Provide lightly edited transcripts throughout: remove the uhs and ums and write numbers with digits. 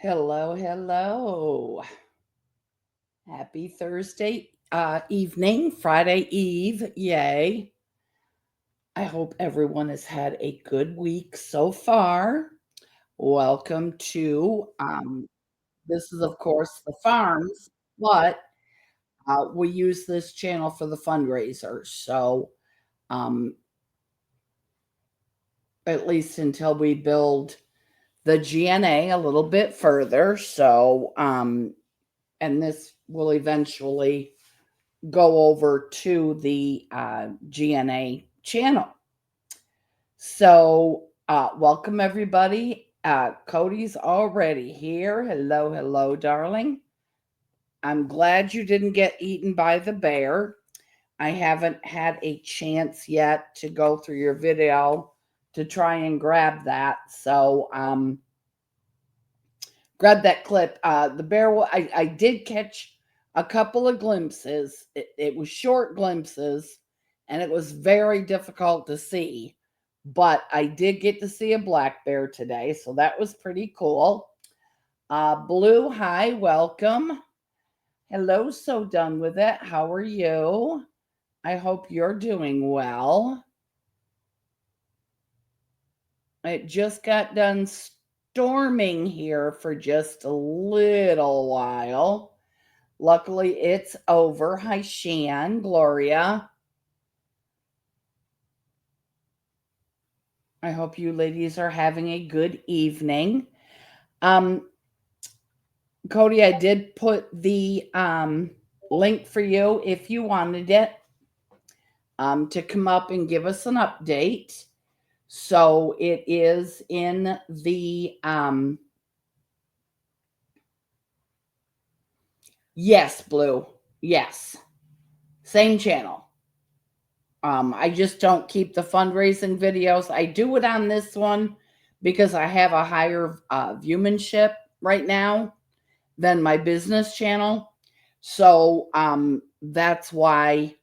Hello, hello. Happy Thursday evening, Friday Eve. Yay. I hope everyone has had a good week so far. Welcome to this is of course the farms, but we use this channel for the fundraisers. So um at least until we build the GNA a little bit further. So and this will eventually go over to the GNA channel. So, welcome everybody. Cody's already here. Hello, hello, darling. I'm glad you didn't get eaten by the bear. I haven't had a chance yet to go through your video to try and grab that. So, grab that clip. The bear, I did catch a couple of glimpses. It was short glimpses, and it was very difficult to see. But I did get to see a black bear today, so that was pretty cool. Blue, hi, welcome. Hello, so done with it. How are you? I hope you're doing well. It just got done storming here for just a little while. Luckily, it's over. Hi, Shan, Gloria. I hope you ladies are having a good evening. Cody, I did put the link for you if you wanted it to come up and give us an update. So it is in the yes, Blue. Yes. Same channel. I just don't keep the fundraising videos. I do it on this one because I have a higher viewership right now than my business channel. So that's why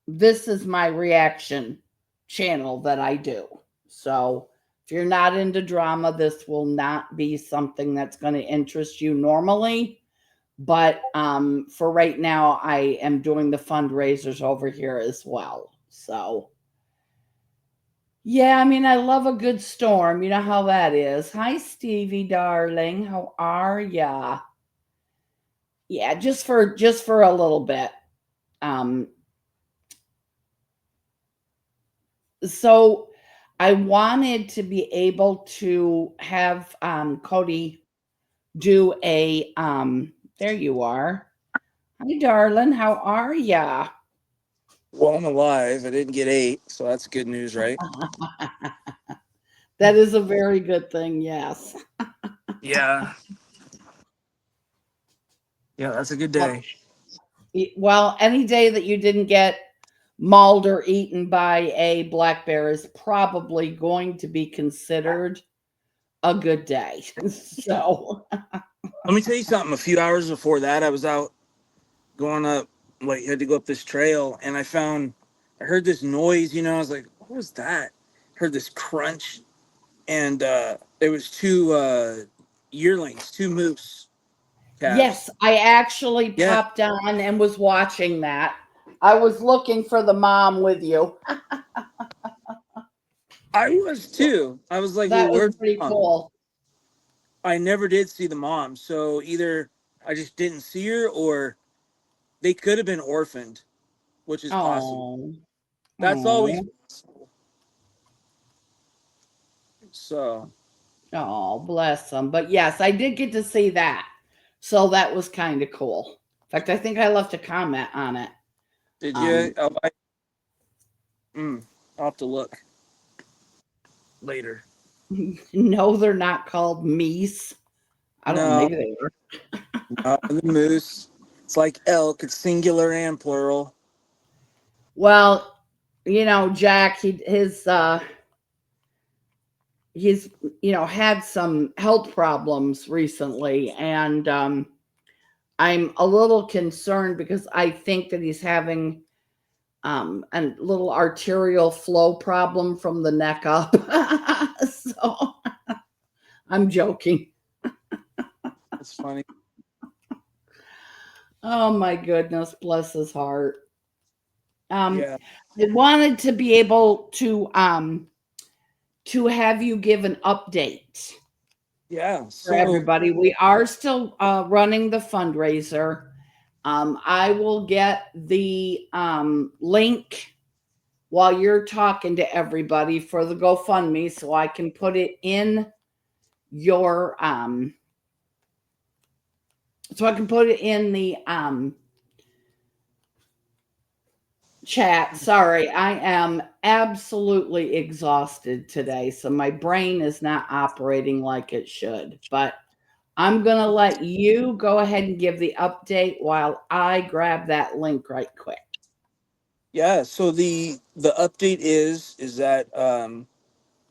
this is my reaction channel that I do. So if you're not into drama, this will not be something that's going to interest you normally. But for right now, I am doing the fundraisers over here as well. So, yeah, I mean, I love a good storm. You know how that is. Hi, Stevie, darling. How are ya? Yeah, just for a little bit. Um, so I wanted to be able to have Cody do a there you are. Hi, darling. How are ya? Well, I'm alive. I didn't get eight, so that's good news, right? That is a very good thing, yes. Yeah. Yeah, that's a good Well, day. well, any day that you didn't get mauled or eaten by a black bear is probably going to be considered a good day. So, Let me tell you something. A few hours before that, I was out going up, like, had to go up this trail, and I heard this noise, I was like, what was that? Heard this crunch, and there was two yearlings, two moose calves. yes, I actually Yeah, popped on and was watching that. I was looking for the mom with you. I was too. I was like, well, That was where's pretty mom? cool. I never did see the mom, so either I just didn't see her, or they could have been orphaned, which is possible. Oh, That's always oh, possible. So, oh, bless them. But yes, I did get to see that. So that was kind of cool. In fact, I think I left a comment on it. did you? Um, I'll have to look later. no, they're not called meese. I don't know, No, maybe they were. the moose. It's like elk. It's singular and plural. Well, Jack, he's had some health problems recently, and I'm a little concerned because I think that he's having a little arterial flow problem from the neck up. So I'm joking. That's funny. Oh my goodness, bless his heart. Um, Yeah. I wanted to be able to have you give an update Yeah. for So everybody. We are still running the fundraiser. I will get the link while you're talking to everybody for the GoFundMe so I can put it in your so I can put it in the chat. Sorry, I am absolutely exhausted today, so my brain is not operating like it should. But I'm going to let you go ahead and give the update while I grab that link right quick. yeah. So the update is that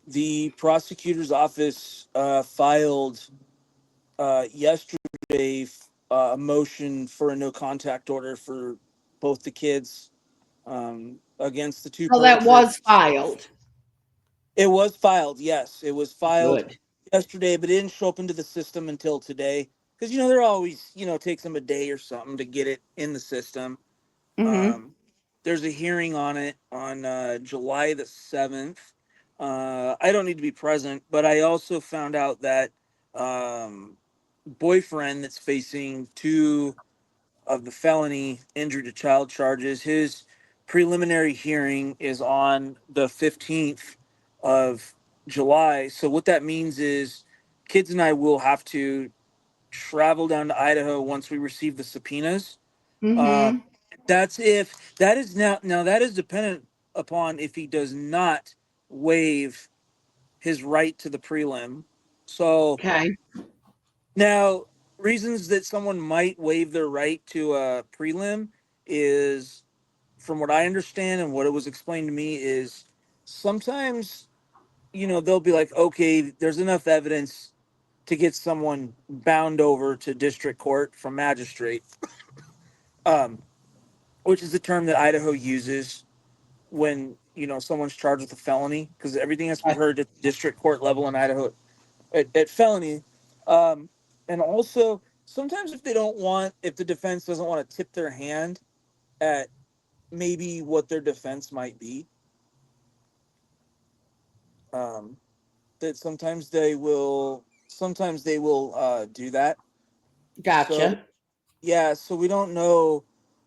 the prosecutor's office filed yesterday a motion for a no contact order for both the kids against the two So that was perpetrators. filed. It was filed, yes. It was filed Good. yesterday, but it didn't show up into the system until today. Because, they're always, takes them a day or something to get it in the system. Mm-hmm. Um, there's a hearing on it on July the 7th. I don't need to be present, but I also found out that um, boyfriend that's facing two of the felony injury to child charges. His preliminary hearing is on the 15th of July. So what that means is kids and I will have to travel down to Idaho once we receive the subpoenas. Uh, Mm-hmm. that's if that is now that is dependent upon if he does not waive his right to the prelim. So Okay. now, reasons that someone might waive their right to a prelim is, from what I understand and what it was explained to me, is sometimes, they'll be like, okay, there's enough evidence to get someone bound over to district court from magistrate, um, which is the term that Idaho uses when, someone's charged with a felony, because everything has to be heard at the district court level in Idaho at felony. Um, and also, sometimes if the defense doesn't want to tip their hand at maybe what their defense might be, um, that sometimes they will do that. So Gotcha. yeah, so we don't know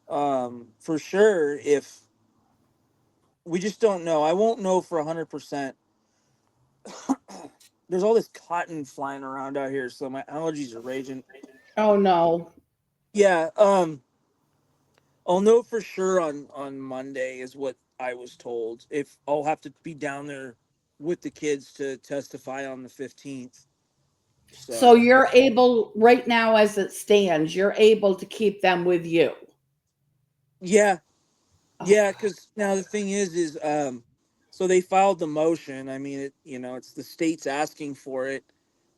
for sure if we just don't know. I won't know for 100%. There's all this cotton flying around out here, so my allergies are raging. Oh no. Yeah, I'll know for sure on Monday is what I was told. If I'll have to be down there with the kids to testify on the 15th. So So, you're able right now as it stands, you're able to keep them with you. yeah. Oh Yeah, God. cuz now the thing is so they filed the motion. I mean, it's the state's asking for it.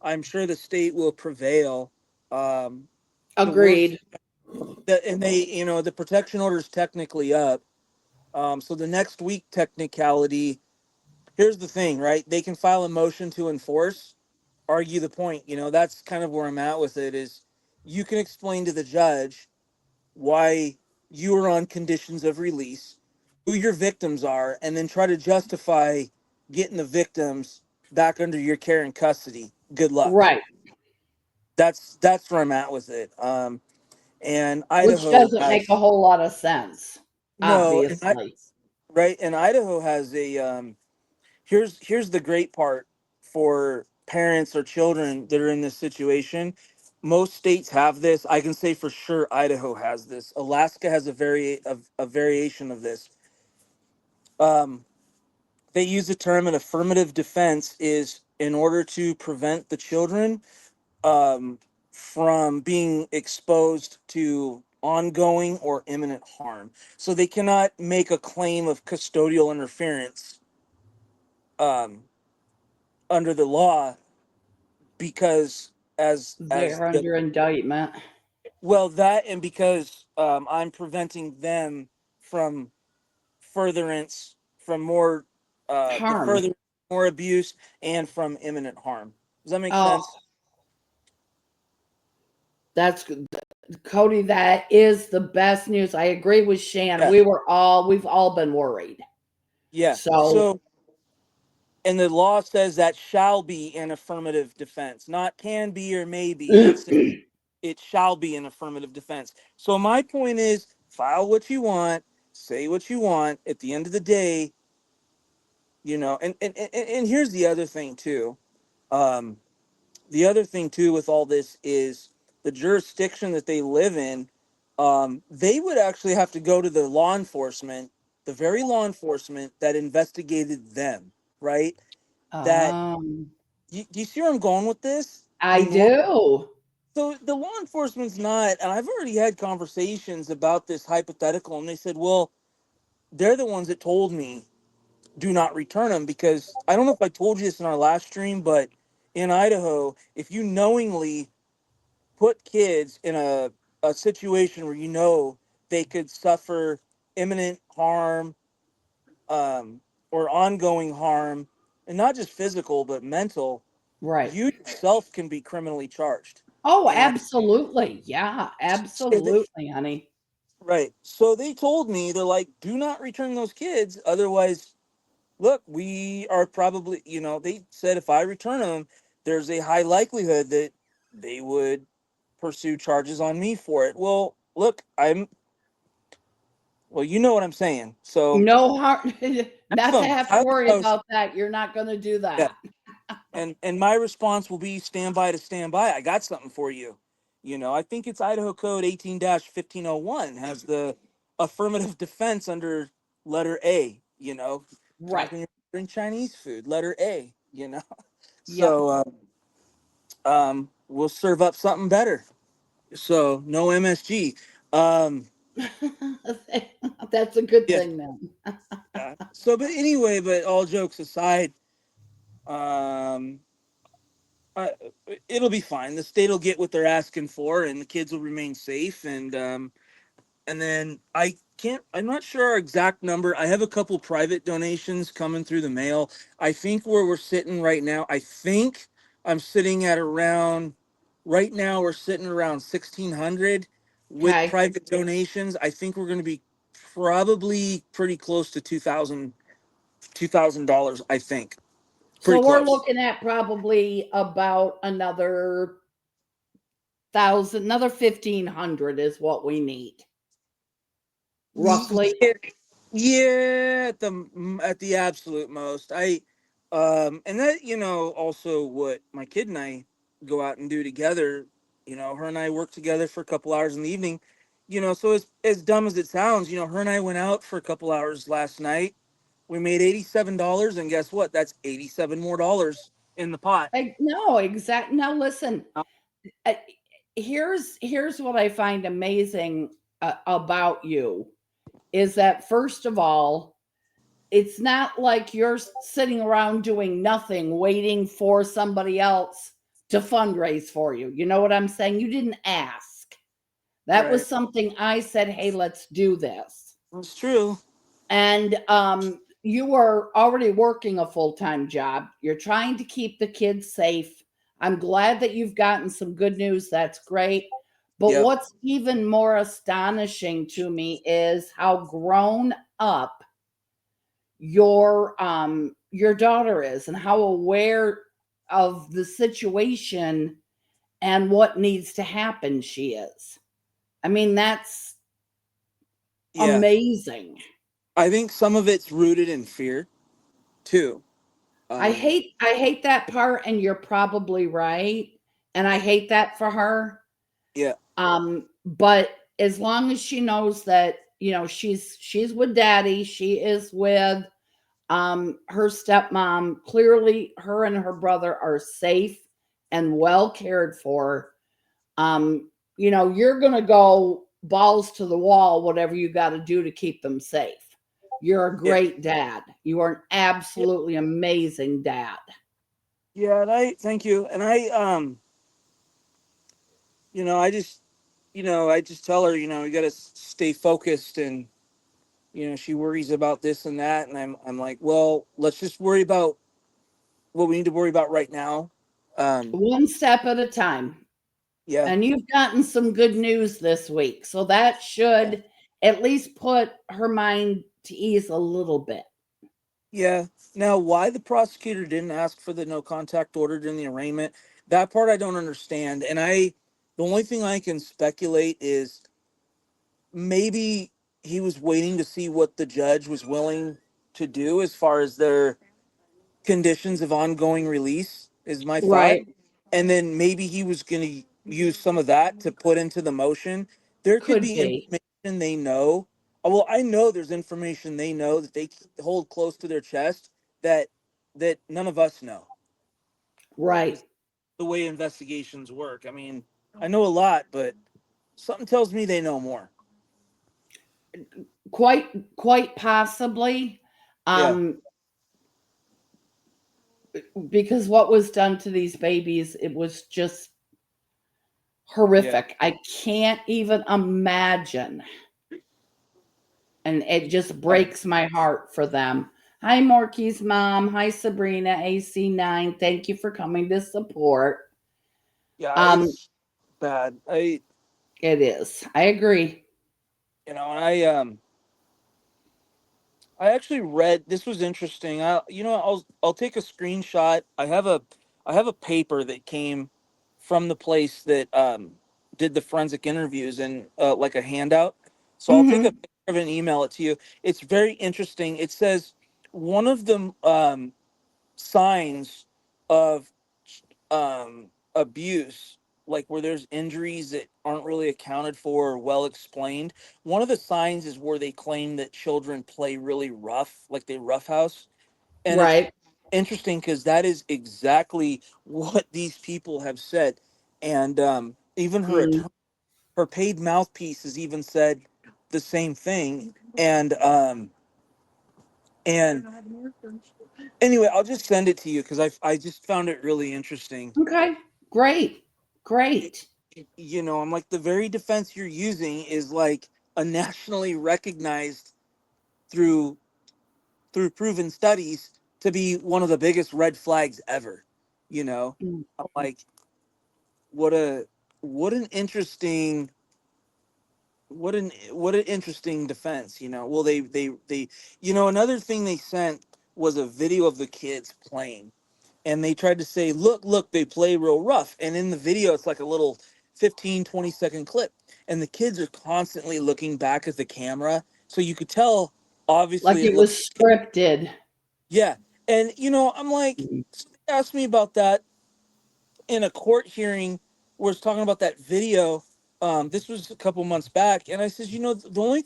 I'm sure the state will prevail. Um the worst Agreed. that and they, the protection order is technically up. So the next week technicality, here's the thing, right? They can file a motion to enforce, argue the point. That's kind of where I'm at with it is you can explain to the judge why you are on conditions of release, who your victims are, and then try to justify getting the victims back under your care and custody. Good luck. Right. That's where I'm at with it. And Which Idaho doesn't make a has whole lot of sense, no, obviously. right, and Idaho has a here's the great part for parents or children that are in this situation. Most states have this. I can say for sure Idaho has this. Alaska has a variation of this. Um, they use the term an affirmative defense is in order to prevent the children um, from being exposed to ongoing or imminent harm. So they cannot make a claim of custodial interference um, under the law because as They're the under indictment. well that and because I'm preventing them from furtherance from more the Harm. further more abuse and from imminent harm. Does that make Oh, sense? That's Cody. That is the best news. I agree with Shan. Yeah, We've all been worried. yeah. So So, and the law says that shall be an affirmative defense, not can be or may be. It shall be an affirmative defense. So my point is, file what you want, say what you want. At the end of the day, and here's the other thing too. Um, the other thing too with all this is the jurisdiction that they live in. They would actually have to go to the law enforcement, the very law enforcement that investigated them, right? That um, do you see where I'm going with this? I do. So the law enforcement's not, and I've already had conversations about this hypothetical, and they said, well, they're the ones that told me do not return them because I don't know if I told you this in our last stream, but in Idaho, if you knowingly put kids in a situation where you know they could suffer imminent harm, um, or ongoing harm, and not just physical but mental, Right. you yourself can be criminally charged. Oh, And absolutely. Yeah, so they, absolutely, honey. right. So they told me, they're like, do not return those kids. Otherwise, look, we are probably, they said if I return them, there's a high likelihood that they would pursue charges on me for it. Well, look, well, you know what I'm saying. So No harm, have not to them, have to file worry a motion. about that. You're not going to do Yeah. that. And my response will be stand by to stand by. I got something for you. I think it's Idaho Code 18-1501 has the affirmative defense under letter A, Right. talking about Chinese food, letter A, Yep. So we'll serve up something better. So no MSG. Um, That's a good yeah. thing then. So, but anyway, but all jokes aside, um, uh, it'll be fine. The state will get what they're asking for, and the kids will remain safe. And then I'm not sure our exact number. I have a couple private donations coming through the mail. I think where we're sitting right now, I think I'm sitting at around, right now we're sitting around 1,600 with Okay. private donations. I think we're going to be probably pretty close to $2,000. I think pretty So we're close. looking at probably about another thousand, another 1,500 is what we need, roughly. Yeah, yeah, at the absolute most. And that also what my kid and I go out and do together. Her and I work together for a couple hours in the evening. So as dumb as it sounds, her and I went out for a couple hours last night. We made $87, and guess what? That's 87 more dollars in the pot. Like, no, exact. Now listen, uh, here's what I find amazing about you is that first of all, it's not like you're sitting around doing nothing waiting for somebody else to fundraise for you. You know what I'm saying? You didn't ask. That was Right. something I said, "Hey, let's do this." That's true. And you were already working a full-time job. You're trying to keep the kids safe. I'm glad that you've gotten some good news. That's great. But Yep. what's even more astonishing to me is how grown up your daughter is and how aware of the situation and what needs to happen she is. I mean, that's Yeah. amazing. I think some of it's rooted in fear too. Um, I hate that part, and you're probably right. And I hate that for her. yeah. But as long as she knows that, she's with daddy, she is with her stepmom, clearly her and her brother are safe and well cared for. You're gonna go balls to the wall, whatever you got to do to keep them safe. You're a Yeah. great dad. You are an absolutely amazing dad. Yeah, and I thank you. And I just tell her, you got to stay focused, and she worries about this and that, and I'm like, well, let's just worry about what we need to worry about right now. Um, One step at a time. Yeah. And you've gotten some good news this week. So that Yeah. should at least put her mind to ease a little bit. Yeah. Now, why the prosecutor didn't ask for the no contact order during the arraignment, that part I don't understand. And the only thing I can speculate is maybe he was waiting to see what the judge was willing to do as far as their conditions of ongoing release, is my thought. Right. And then maybe he was going to use some of that to put into the motion. There could Could be be. information they know. Well, I know there's information they know that they hold close to their chest that none of us know. Right. Just the way investigations work. I mean, I know a lot, but something tells me they know more. Quite possibly. Yeah, Um, because what was done to these babies, it was just yeah, horrific. I can't even imagine. And it just yeah, breaks my heart for them. Hi, Morky's mom. Hi, Sabrina, AC9. Thank you for coming to support. yeah. Um, It's bad. it is. I agree. And I actually read, this was interesting. I'll take a screenshot. I have a paper that came from the place that did the forensic interviews, and like a handout. So I'll take a Mm-hmm. picture of it and email it to you. It's very interesting. It says one of the signs of abuse, like where there's injuries that aren't really accounted for or well explained. One of the signs is where they claim that children play really rough, like they roughhouse. And it's Right. interesting because that is exactly what these people have said. And even Mm, her paid mouthpiece has even said the same thing. And anyway, I'll just send it to you because I just found it really interesting. okay. Great. It, Great. I'm like, the very defense you're using is like a nationally recognized through proven studies to be one of the biggest red flags ever. Mm, I'm like, what a what an interesting what an interesting defense. Well, they another thing they sent was a video of the kids playing, and they tried to say, look, they play real rough. And in the video, it's like a little 15-20 second clip. And the kids are constantly looking back at the camera. So you could tell, like obviously, it it looked, was scripted. yeah. And, I'm like, Mm, so they asked me about that in a court hearing where it's talking about that video. This was a couple months back. And I says, the only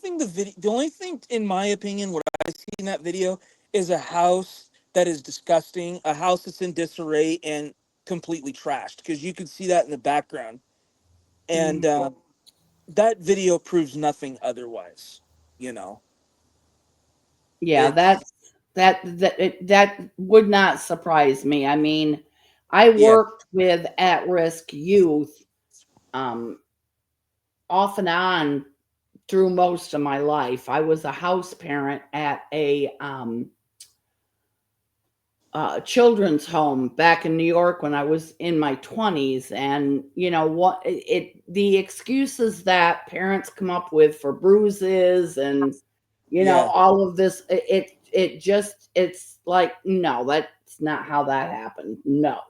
thing, in my opinion, what I see in that video is a house that is disgusting, a house that's in disarray and completely trashed, because you could see that in the background. And mm. that video proves nothing otherwise. You know, Yeah, it's, that would not surprise me. I mean, I yeah, worked with at-risk youth um, off and on through most of my life. I was a house parent at a children's home back in New York when I was in my 20s. And, what the excuses that parents come up with for bruises and, yeah. all of this, it's like, no, that's not how that happened. No,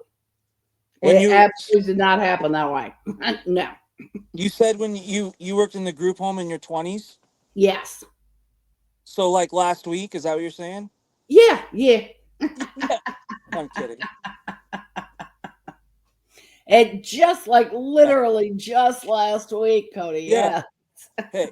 When it you absolutely did not happen that way. No. you said when you worked in the group home in your 20s, Yes. so like last week, is that what you're saying? Yeah. Yeah. Yeah, I'm kidding. And just like Yeah. literally just last week, Cody. Yeah. Yeah. Hey,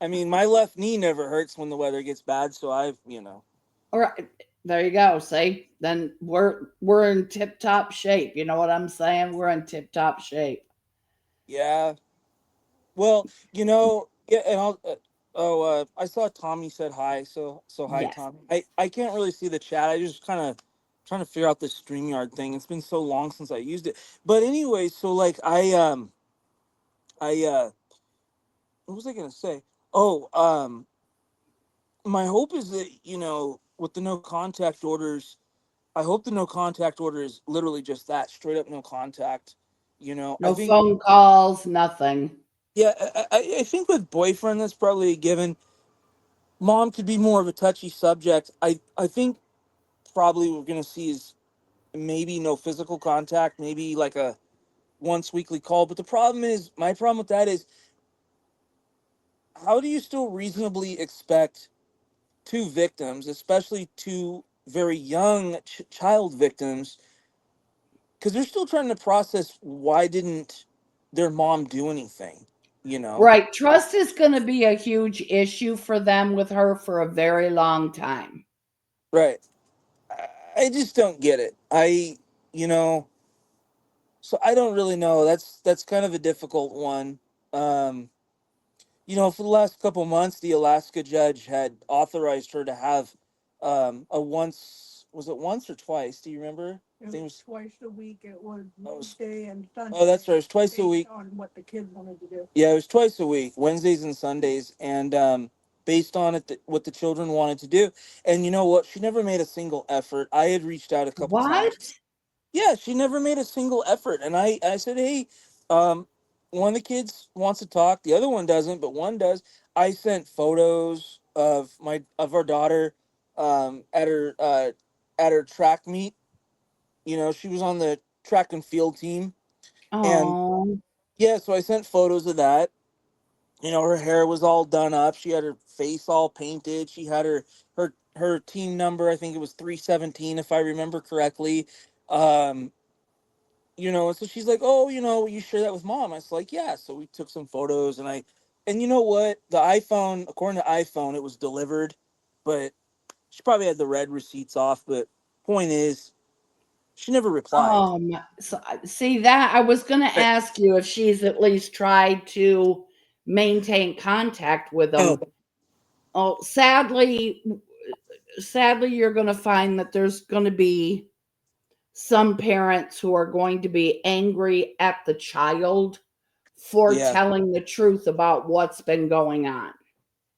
I mean, my left knee never hurts when the weather gets bad, so All right. There you go. See, then we're in tip top shape. You know what I'm saying? We're in tip top shape. yeah. Well, yeah, and I saw Tommy said hi, so hi, Yes. Tommy. I can't really see the chat. I just kind of trying to figure out this StreamYard thing. It's been so long since I used it. But anyway, so like I what was I gonna say? Oh, my hope is that, with the no contact orders, I hope the no contact order is literally just that, straight up no contact. I No think, phone calls, nothing. yeah, I think with boyfriend, that's probably a given. Mom could be more of a touchy subject. I think probably we're going to see is maybe no physical contact, maybe like a once weekly call. But the problem is, my problem with that is, how do you still reasonably expect two victims, especially two very young child victims, because they're still trying to process why didn't their mom do anything, you know? Right. Trust is going to be a huge issue for them with her for a very long time. Right. I just don't get it. You know, so I don't really know. That's kind of a difficult one. Um, for the last couple months, the Alaska judge had authorized her to have a once, was it once or twice? Do you remember? I think it was twice a week. It was Wednesday and Sunday. Oh, that's right. It was twice a week. On what the kids wanted to do. Yeah, it was twice a week, Wednesdays and Sundays, and based on what the children wanted to do. And you know what? She never made a single effort. I had reached out a couple times. What? Yeah, she never made a single effort. And I said, hey, one of the kids wants to talk, the other one doesn't, but one does. I sent photos of our daughter um, at her uh, at her track meet. She was on the track and field team, and Oh, yeah, so I sent photos of that. Her hair was all done up. She had her face all painted. She had her team number. I think it was 317, if I remember correctly. Um, and so she's like, oh, you share that with mom. I was like, yeah. So we took some photos, and you know what? The iPhone, according to iPhone, it was delivered, but she probably had the red receipts off. But point is, she never replied. so, see that I was going to Right. ask you if she's at least tried to maintain contact with Oh, them. Oh, sadly, you're going to find that there's going to be some parents who are going to be angry at the child for yeah. telling the truth about what's been going on.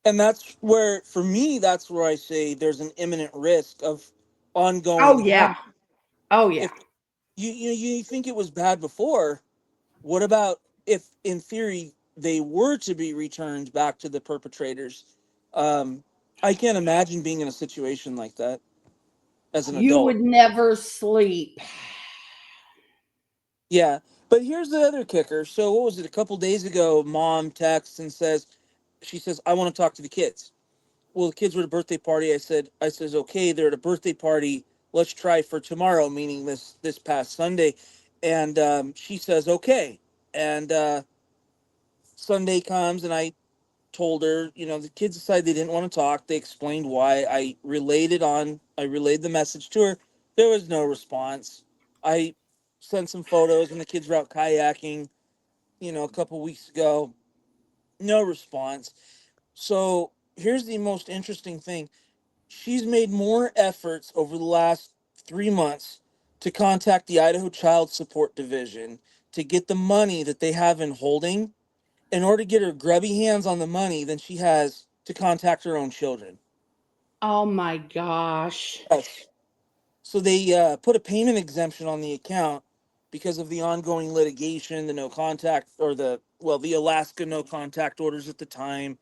And that's where, for me, that's where I say there's an imminent risk of ongoing Oh harm. yeah. Oh yeah. If you think it was bad before, what about if, in theory, they were to be returned back to the perpetrators? Um, I can't imagine being in a situation like that as an You adult. would never sleep. Yeah, but here's the other kicker. So, what was it? A couple days ago, mom texts and she says, "I want to talk to the kids." Well, the kids were at a birthday party. I says, okay, they're at a birthday party. Let's try for tomorrow, meaning this past Sunday. And she says, okay. And Sunday comes, and I told her, the kids decided they didn't want to talk. They explained why. I relayed the message to her. There was no response. I sent some photos when the kids were out kayaking, a couple weeks ago. No response. So here's the most interesting thing. She's made more efforts over the last 3 months to contact the Idaho Child Support Division to get the money that they have in holding in order to get her grubby hands on the money than she has to contact her own children. Oh my gosh. Yes. So they put a payment exemption on the account because of the ongoing litigation, the no contact, or the Alaska no contact orders at the time,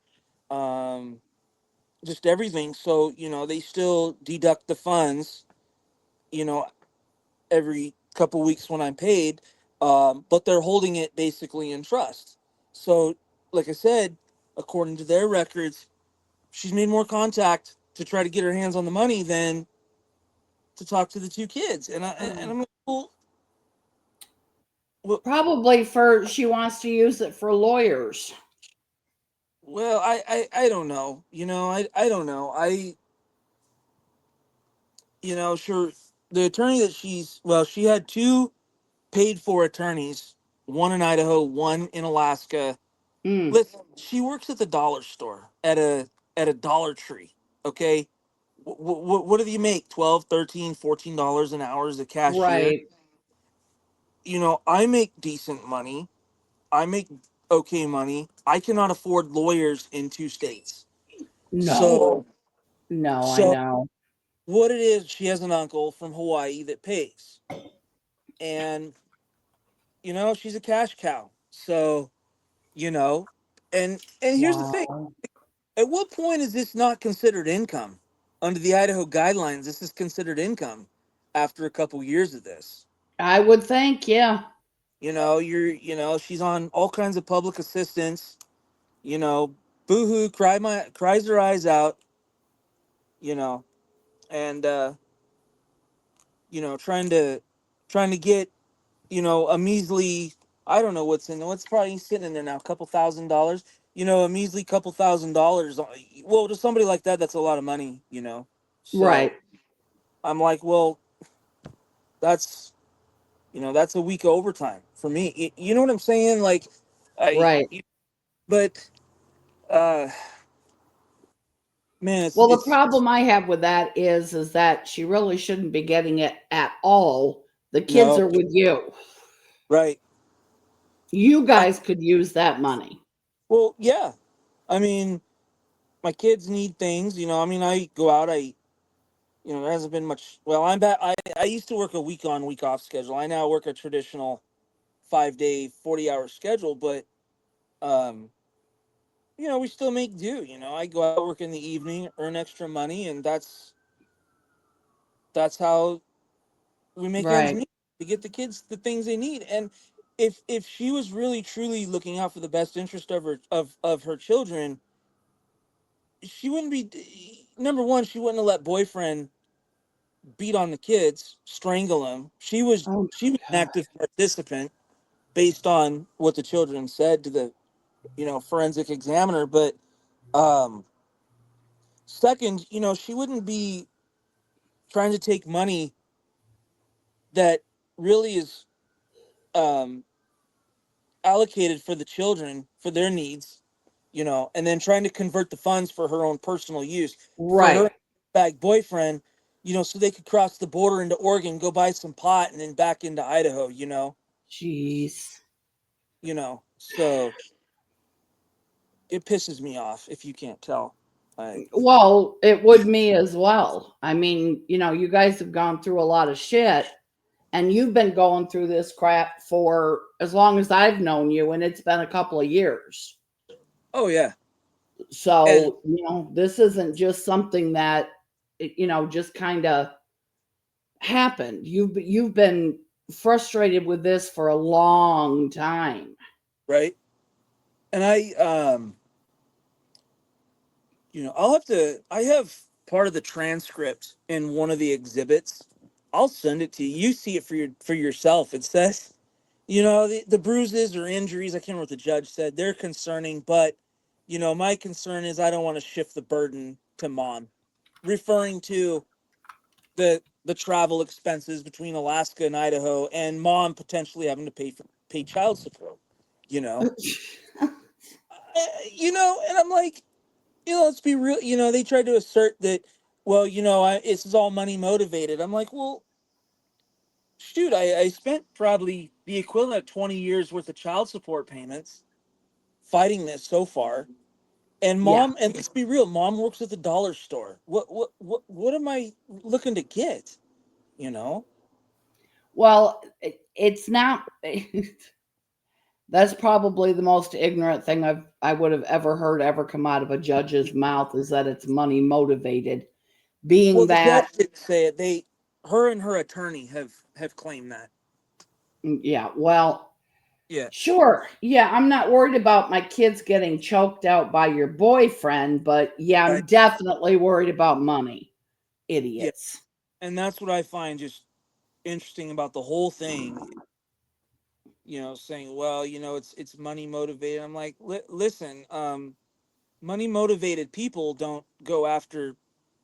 um, just everything. So, they still deduct the funds, you know, every couple weeks when I'm paid, but they're holding it basically in trust. So, like I said, according to their records, she's made more contact to try to get her hands on the money than to talk to the two kids. And Oh. I'm like, well, Probably for she wants to use it for lawyers. well, I don't know. I don't know. Sure, the attorney that she had two paid for attorneys, one in Idaho, one in Alaska. Mm, Listen, she works at the dollar store at a Dollar Tree. Okay, what do you make? 12, 13, $14 an hour as a cashier. right. I make decent money. I make okay money. I cannot afford lawyers in two states. No. So No, I so know. what it is, she has an uncle from Hawaii that pays. And she's a cash cow. So, you know, and here's the thing. Wow. At what point is this not considered income? Under the Idaho guidelines, this is considered income after a couple years of this. I would think, yeah. She's on all kinds of public assistance, you know, boohoo, cries her eyes out, you know, and trying to get, a measly, I don't know what's probably sitting in there now, a couple $1,000, a measly couple $1,000. Well, to somebody like that, that's a lot of money. So Right. I'm like, well, that's that's a week of overtime for me. You know what I'm saying? Like, I, Right. but uh, man, Well, the it's problem I have with that is that she really shouldn't be getting it at all. The kids no, are with you. right. You I guys could use that money. Well, yeah. I mean, my kids need things. I mean, I go out. There hasn't been much. Well, I'm back. I used to work a week on, week off schedule. I now work a traditional 5-day, 40-hour schedule. But um, we still make do. I go out, work in the evening, earn extra money, and that's how we make ends Right. meet to get the kids the things they need. And if she was really truly looking out for the best interest of her children, she wouldn't be, number one, she wouldn't have let boyfriend beat on the kids, strangle them. Oh She was my an God. active participant based on what the children said to the forensic examiner. But um second, she wouldn't be trying to take money that really is um allocated for the children for their needs, and then trying to convert the funds for her own personal use for Right. her bag boyfriend, so they could cross the border into Oregon, go buy some pot, and then back into Idaho. Jeez. So it pisses me off if you can't tell. I Well, it would me as well. I mean, you guys have gone through a lot of shit, and you've been going through this crap for as long as I've known you, and it's been a couple of years. Oh yeah, and So, this isn't just something that, just kind of happened. You've been frustrated with this for a long time. right, and I'll have to. I have part of the transcript in one of the exhibits. I'll send it to you. You see it for yourself. It says, the bruises or injuries. I can't remember what the judge said. They're concerning, but my concern is I don't want to shift the burden to mom, referring to the travel expenses between Alaska and Idaho, and mom potentially having to pay child support. You know, and I'm like, let's be real. They tried to assert that, well, this is all money motivated. I'm like, well, shoot, I spent probably the equivalent of 20 years worth of child support payments fighting this so far. And Yeah. and let's be real, mom works at the dollar store. What am I looking to get? You know? Well, it's not. That's probably the most ignorant thing I would have ever heard ever come out of a judge's mouth is that it's money motivated. Well, Being the judge that, didn't say it. Her and her attorney have claimed that. yeah, well, Yeah, sure. Yeah, I'm not worried about my kids getting choked out by your boyfriend, but yeah, right. I'm definitely worried about money. Yeah, Idiots. and that's what I find just interesting about the whole thing. Saying, well, it's money motivated. I'm like, listen, money motivated people don't go after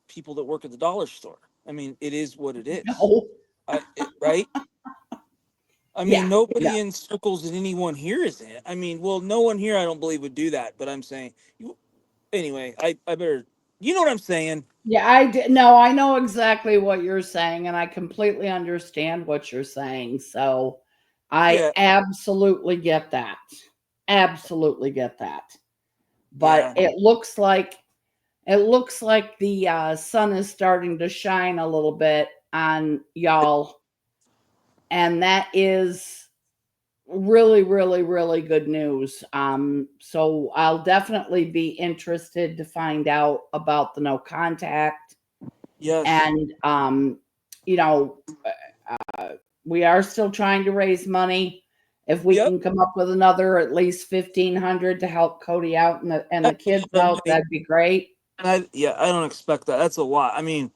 people that work at the dollar store. I mean, it is what it is. No. Right? I Yeah. mean, No. nobody in circles that anyone here is in. I mean, well, no one here I don't believe would do that, but I'm saying, anyway, I better, you know what I'm saying? Yeah, I did. No, I know exactly what you're saying, and I completely understand what you're saying. So I Yeah, absolutely get that. Absolutely get that. But yeah, it looks like the sun is starting to shine a little bit on y'all, and that is really, really, really good news. So I'll definitely be interested to find out about the no contact. Yes. And, you know, uh, we are still trying to raise money. If we Yep. can come up with another at least 1,500 to help Cody out and the That's kids a lot of out, money. that'd be great. And I don't expect that. That's a lot. I mean,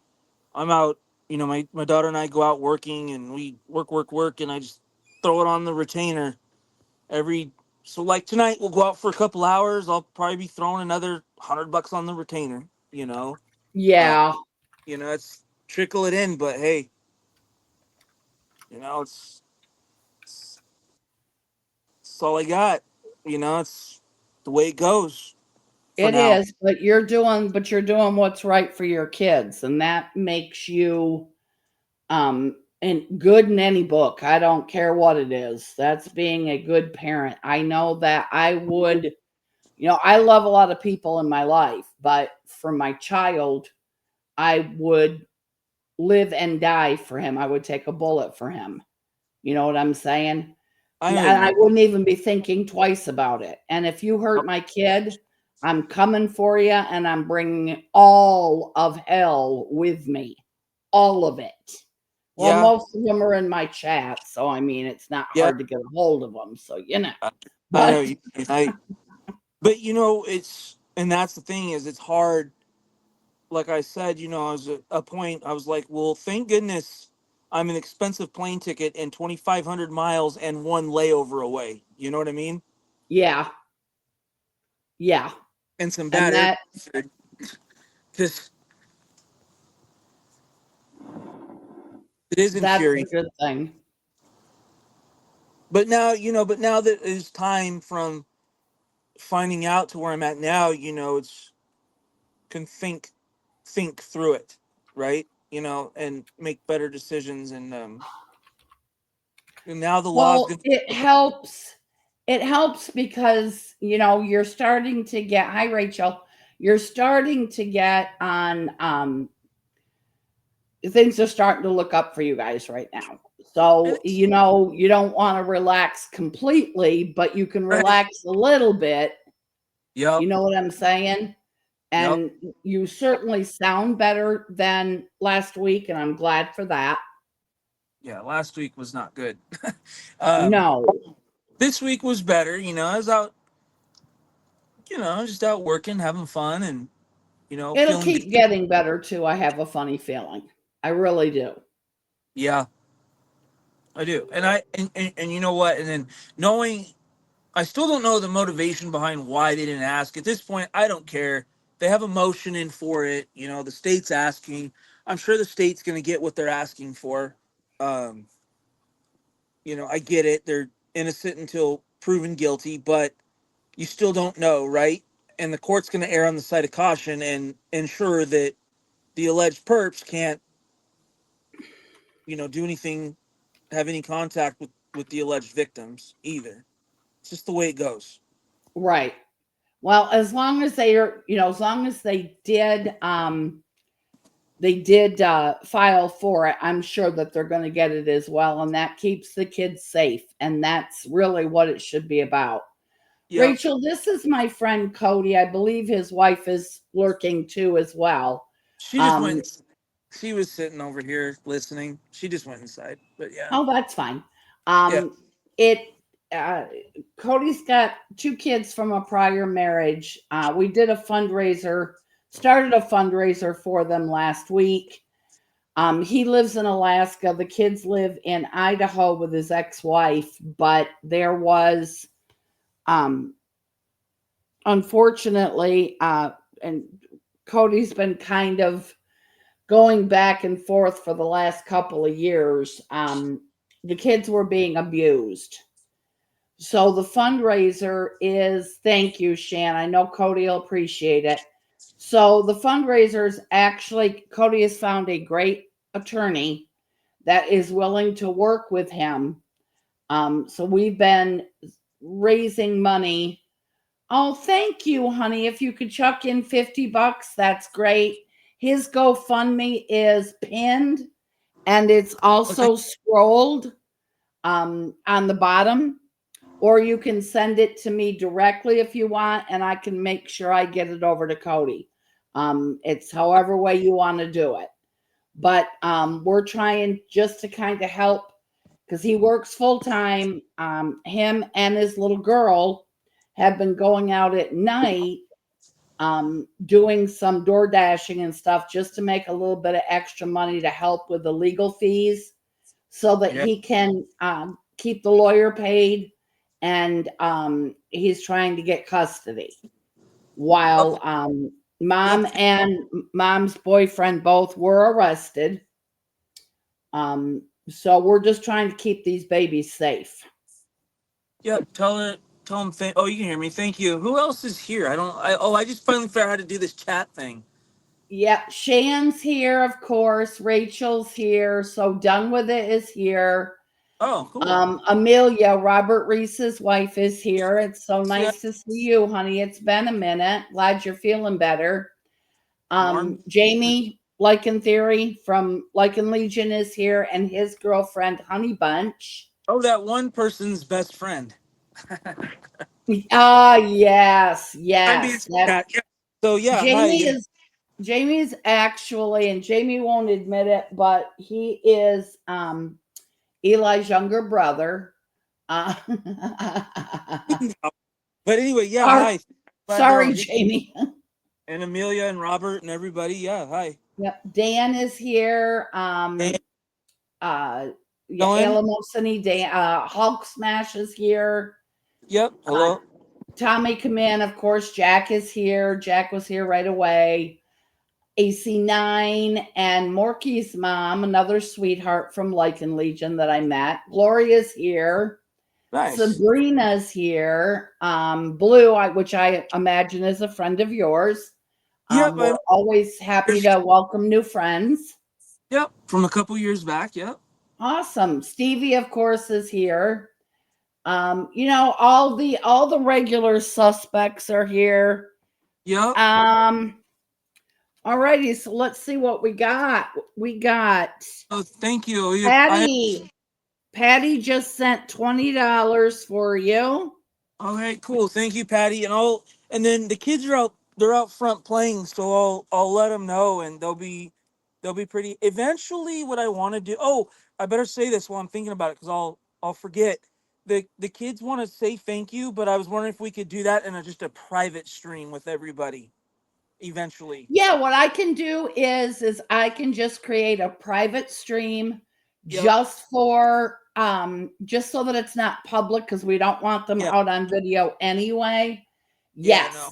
I'm out, my daughter and I go out working and we work, and I just throw it on the retainer every. So like tonight, we'll go out for a couple hours. I'll probably be throwing another $100 on the retainer. Uh, Yeah, it's trickle it in, but hey, it's, it's all I got. It's the way it goes for it now. is. But you're doing what's right for your kids, and that makes you and good in any book. I don't care what it is. That's being a good parent. I know that I would, I love a lot of people in my life, but for my child, I would live and die for him. I would take a bullet for him. You know what I'm saying? I And know you I would. wouldn't even be thinking twice about it. And if you hurt my kid, I'm coming for you and I'm bringing all of hell with me. All of it. Well, Yeah, most of them are in my chat, so I mean, it's not yeah. hard to get a hold of them. So, I know but you. But it's and that's the thing is it's hard. Like I said, I was at a point. I was like, well, thank goodness I'm an expensive plane ticket and 2,500 miles and one layover away. You know what I mean? yeah, yeah. And some And bad air because it is that's a infuriating. good thing. But now that it's time from finding out to where I'm at now, it's can think through it, right? And make better decisions. And now the law is Well, going it to. helps. It helps because, you're starting to get, hi, Rachel, you're starting to get on, things are starting to look up for you guys right now. So, you don't want to relax completely, but you can Right. relax a little bit. Yep. You know what I'm saying? Yep. And you certainly sound better than last week, and I'm glad for that. Yeah. Last week was not good. um, No, this week was better. I was out. Just out working, having fun, and it'll feeling keep good. getting better too. I have a funny feeling. I really do. Yeah, I do. And you know what? And then knowing, I still don't know the motivation behind why they didn't ask. At this point, I don't care. They have a motion in for it. The state's asking. I'm sure the state's going to get what they're asking for. Um, I get it. They're innocent until proven guilty, but you still don't know, right? And the court's going to err on the side of caution and ensure that the alleged perps can't, do anything, have any contact with the alleged victims either. It's just the way it goes. Right. Well, as long as they are, as long as they did file for it, I'm sure that they're going to get it as well, and that keeps the kids safe, and that's really what it should be about. Yep. Rachel, this is my friend Cody. I believe his wife is lurking too as well. She just Um, went. She was sitting over here listening. She just went inside. But yeah, oh, that's fine. yeah, It uh, Cody's got two kids from a prior marriage. We did a fundraiser, started a fundraiser for them last week. He lives in Alaska. The kids live in Idaho with his ex-wife, but there was, um, unfortunately, and Cody's been kind of going back and forth for the last couple of years. The kids were being abused. So the fundraiser is, thank you, Shan. I know Cody will appreciate it. So the fundraiser is actually, Cody has found a great attorney that is willing to work with him. So we've been raising money. Oh, thank you, honey. If you could chuck in $50, that's great. His GoFundMe is pinned and it's okay, also scrolled on the bottom. or you can send it to me directly if you want, and I can make sure I get it over to Cody. It's however way you want to do it. But we're trying just to kind of help because he works full time. Him and his little girl have been going out at night, doing some door dashing and stuff just to make a little bit of extra money to help with the legal fees so that Yeah. he can keep the lawyer paid. And he's trying to get custody while Okay. Yep. mom and mom's boyfriend both were arrested. So we're just trying to keep these babies safe. Yep. Tell her. Tell him. Oh, you can hear me. Thank you. Who else is here? I don't. I just finally figured out how to do this chat thing. Yep, Shan's here, of course. Rachel's here. So Done With It is here. Oh, cool. Amelia, Robert Reese's wife, is here. It's so See ya. nice to see you, honey. It's been a minute. Glad you're feeling better. Martin. Jamie, Lycan Theory from Lycan Legion, is here, and his girlfriend, Honey Bunch. Oh, that one person's best friend. Ah, yes, I'm being yes. That chat. Yeah. So yeah. Hi. Jamie Yeah. is Jamie's actually, and Jamie won't admit it, but he is Eli's younger brother. Uh, But anyway, yeah. sorry, Hi. Glad they're all sorry, here. Jamie. And Amelia and Robert and everybody. Yeah. Hi. Yep, Dan is here. Hey, Uh, yeah, going. Alamosini, Dan, Hulk Smash is here. Yep. Uh, Hello. Tommy Command, of course. Jack is here. Jack was here right away. AC9 and Morky's mom, another sweetheart from Lycan Legion that I met. Gloria's here. Nice. Sabrina's here. Blue, which I imagine is a friend of yours. Yep. We're always happy to welcome new friends. Yep. From a couple years back. Yep. Awesome. Stevie, of course, is here. All the regular suspects are here. Yep. Um, Alrighty, so let's see what we got. We got Oh, thank you. I Patty. Patty just sent $20 for you. Okay, cool. Thank you, Patty. And then the kids are out. They're out front playing, so I'll let them know, and they'll be pretty. Eventually, what I want to do. Oh, I better say this while I'm thinking about it, because I'll forget. The kids want to say thank you, but I was wondering if we could do that in just a private stream with everybody. Eventually. Yeah, what I can do is I can just create a private stream Yep. just so that it's not public because we don't want them Yep. out on video anyway. Yeah. No.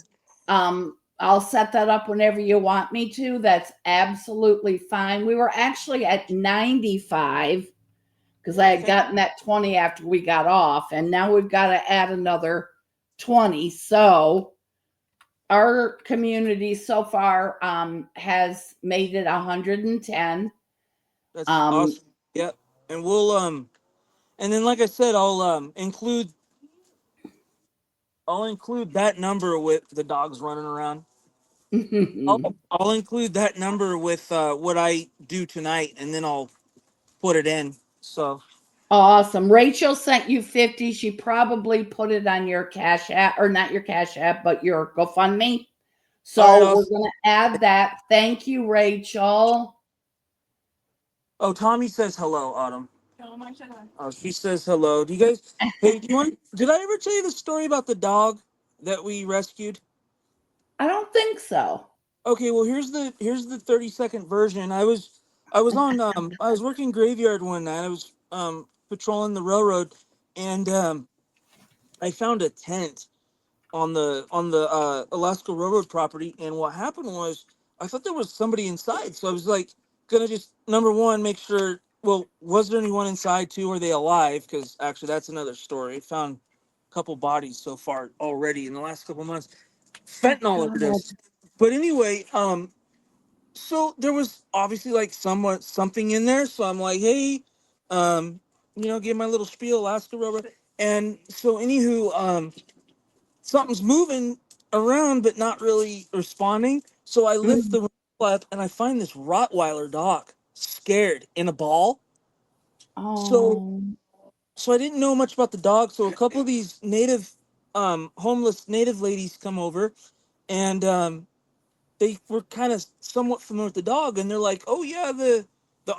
Yes. I'll set that up whenever you want me to. That's absolutely fine. We were actually at 95 because I had Okay. gotten that 20 after we got off, and now we've got to add another 20. So our community so far has made it 110. That's Um, awesome. Yep. And we'll. And then, like I said, I'll include that number with the dogs running around. I'll include that number with what I do tonight, and then I'll put it in. So, awesome. Rachel sent you 50. She probably put it on your Cash App, or not your Cash App, but your GoFundMe. all right. So we're going to add that. Thank you, Rachel. Oh, Tommy says hello, Autumn. Oh, she says hello. Do you guys? Hey, do you want? Did I ever tell you the story about the dog that we rescued? I don't think so. Okay, well here's the 30-second version. I was working graveyard one night. I was patrolling the railroad, and I found a tent on the Alaska Railroad property. And what happened was I thought there was somebody inside, so I was like gonna just number one make sure. Well, was there anyone inside too? Are they alive? Because actually, that's another story. I found a couple bodies so far already in the last couple months. Oh, Fentanyl God. overdose. But anyway, so there was obviously like something in there. So I'm like, hey, um, give my little spiel, Alaska Railroad. And so anywho, something's moving around but not really responding. So I lift Mm. the rifle up and I find this Rottweiler dog scared in a ball. So Oh. So I didn't know much about the dog. So a couple of these homeless native ladies come over, and they were kind of somewhat familiar with the dog, and they're like, "Oh yeah, the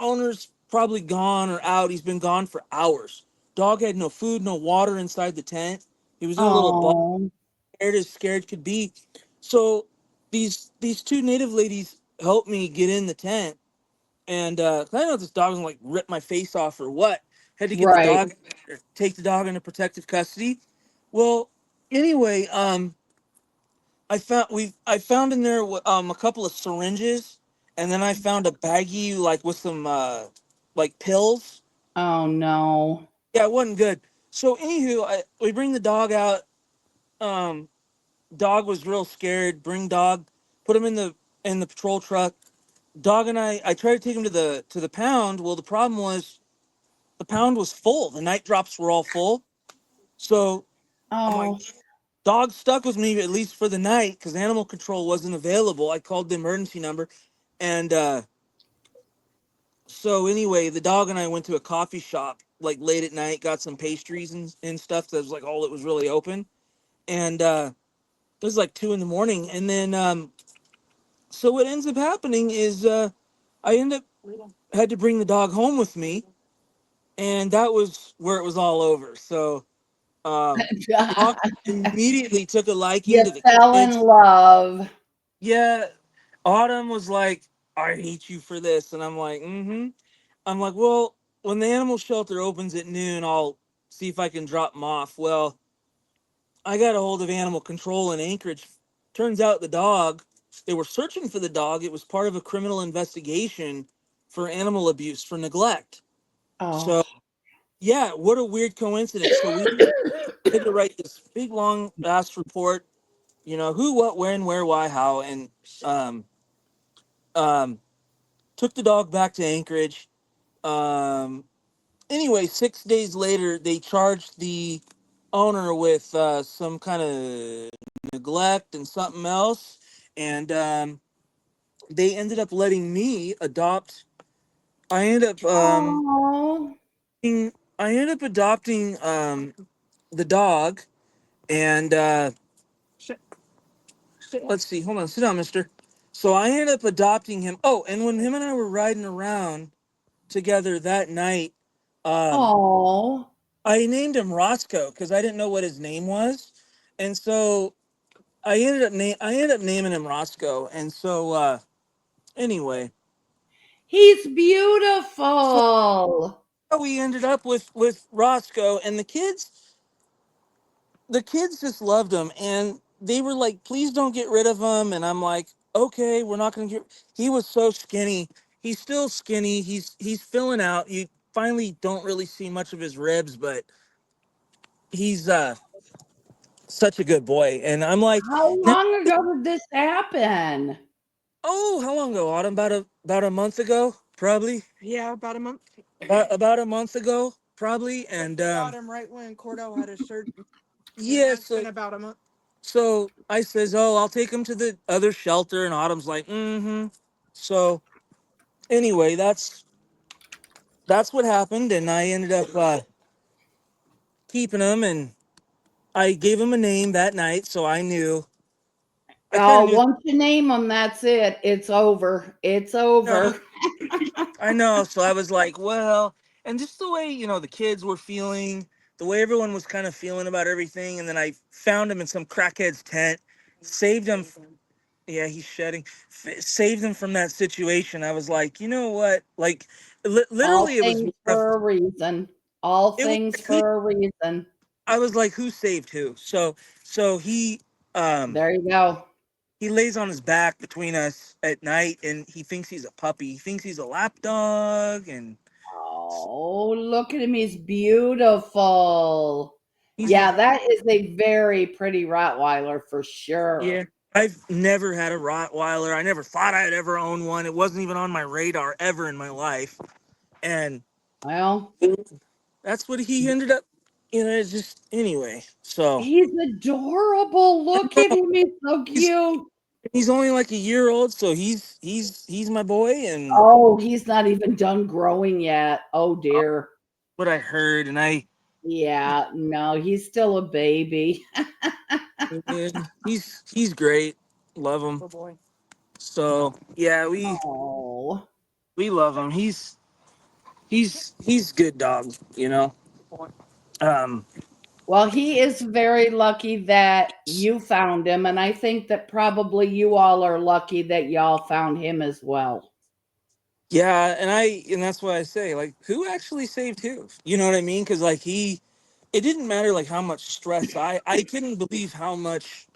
owner's probably gone or out. He's been gone for hours. Dog had no food, no water inside the tent. He was in a little bubble, Oh, scared could be." So these two native ladies helped me get in the tent, and 'cause I know this dog was gonna like rip my face off or what. Had to get the right. dog, take the dog into protective custody. Well, anyway, I found in there a couple of syringes, and then I found a baggie like with some like pills. Oh no. Yeah, it wasn't good. So anywho, we bring the dog out. Um, Dog was real scared. Bring dog, put him in the patrol truck. Dog and I tried to take him to the pound. Well, the problem was the pound was full. The night drops were all full. So I'm like, Oh, dog stuck with me at least for the night because animal control wasn't available. I called the emergency number, and so anyway, the dog and I went to a coffee shop like late at night, got some pastries and stuff. That was like all that was really open, and it was like 2 in the morning. And then so what ends up happening is I end up had to bring the dog home with me, and that was where it was all over. So dog immediately took a liking you to the fell in kids. love. Yeah, Autumn was like, "I hate you for this," and I'm like, "Mm-hmm." I'm like, "Well, when the animal shelter opens at noon, I'll see if I can drop them off." Well, I got a hold of animal control in Anchorage. Turns out the dog, they were searching for the dog. It was part of a criminal investigation for animal abuse, for neglect. So, Oh. yeah, what a weird coincidence. So we had to write this big long ass report, who, what, when, where, why, how, and um, um, took the dog back to Anchorage. Um, anyway, 6 days later, they charged the owner with some kind of neglect and something else, and they ended up letting me adopt. I ended up Oh. I ended up adopting the dog, and let's see, hold on, sit down, Mister. So I ended up adopting him. Oh, and when him and I were riding around together that night, um, Oh. I named him Roscoe because I didn't know what his name was, and so I ended up naming him Roscoe. And so anyway, He's so beautiful. we ended up with Roscoe, and the kids just loved him, and they were like, "Please don't get rid of him." And I'm like, "Okay, we're not gonna get." He was so skinny. He's still skinny. He's filling out. You finally don't really see much of his ribs, but he's such a good boy. And I'm like, How now, long ago did this happen? oh, how long ago, Autumn? About a month ago, probably. Yeah, about a month. About a month ago, probably. And Got him right when Cordell had his surgery. It yeah, has so been about a month. so I says, "Oh, I'll take him to the other shelter," and Autumn's like, "Mm-hmm." So anyway, that's what happened, and I ended up keeping him, and I gave him a name that night, so I knew. I kind Oh, of knew. once you name them, that's it. It's over. It's No, over. I know. So I was like, well, and just the way the kids were feeling, the way everyone was kind of feeling about everything, and then I found him in some crackhead's tent, saved him. Yeah, he's shedding. Saved him from that situation. I was like, you know what? Like, All literally, it was things for a reason. All it was things like who for a reason. I was like, who saved who? So um There you go. he lays on his back between us at night, and he thinks he's a puppy. He thinks he's a lap dog, and Oh, look at him. He's beautiful. he's Yeah, that is a very pretty Rottweiler for sure. yeah. I've never had a Rottweiler. I never thought I'd ever own one. It wasn't even on my radar ever in my life. And Well, that's what he ended up, it's just anyway. So he's adorable. Look at him. He's so he's cute. he's only like a year old, so he's my boy. And Oh, he's not even done growing yet. Oh, dear. what I heard, and Yeah, no, he's still a baby. Yeah, he's great. Love him. Oh boy. So yeah, Oh. we love him. He's good dog. Um, Well, he is very lucky that you found him, and I think that probably you all are lucky that y'all found him as well. yeah, and that's why I say, like, who actually saved who? You know what I mean? Because like it didn't matter like how much stress I couldn't believe how much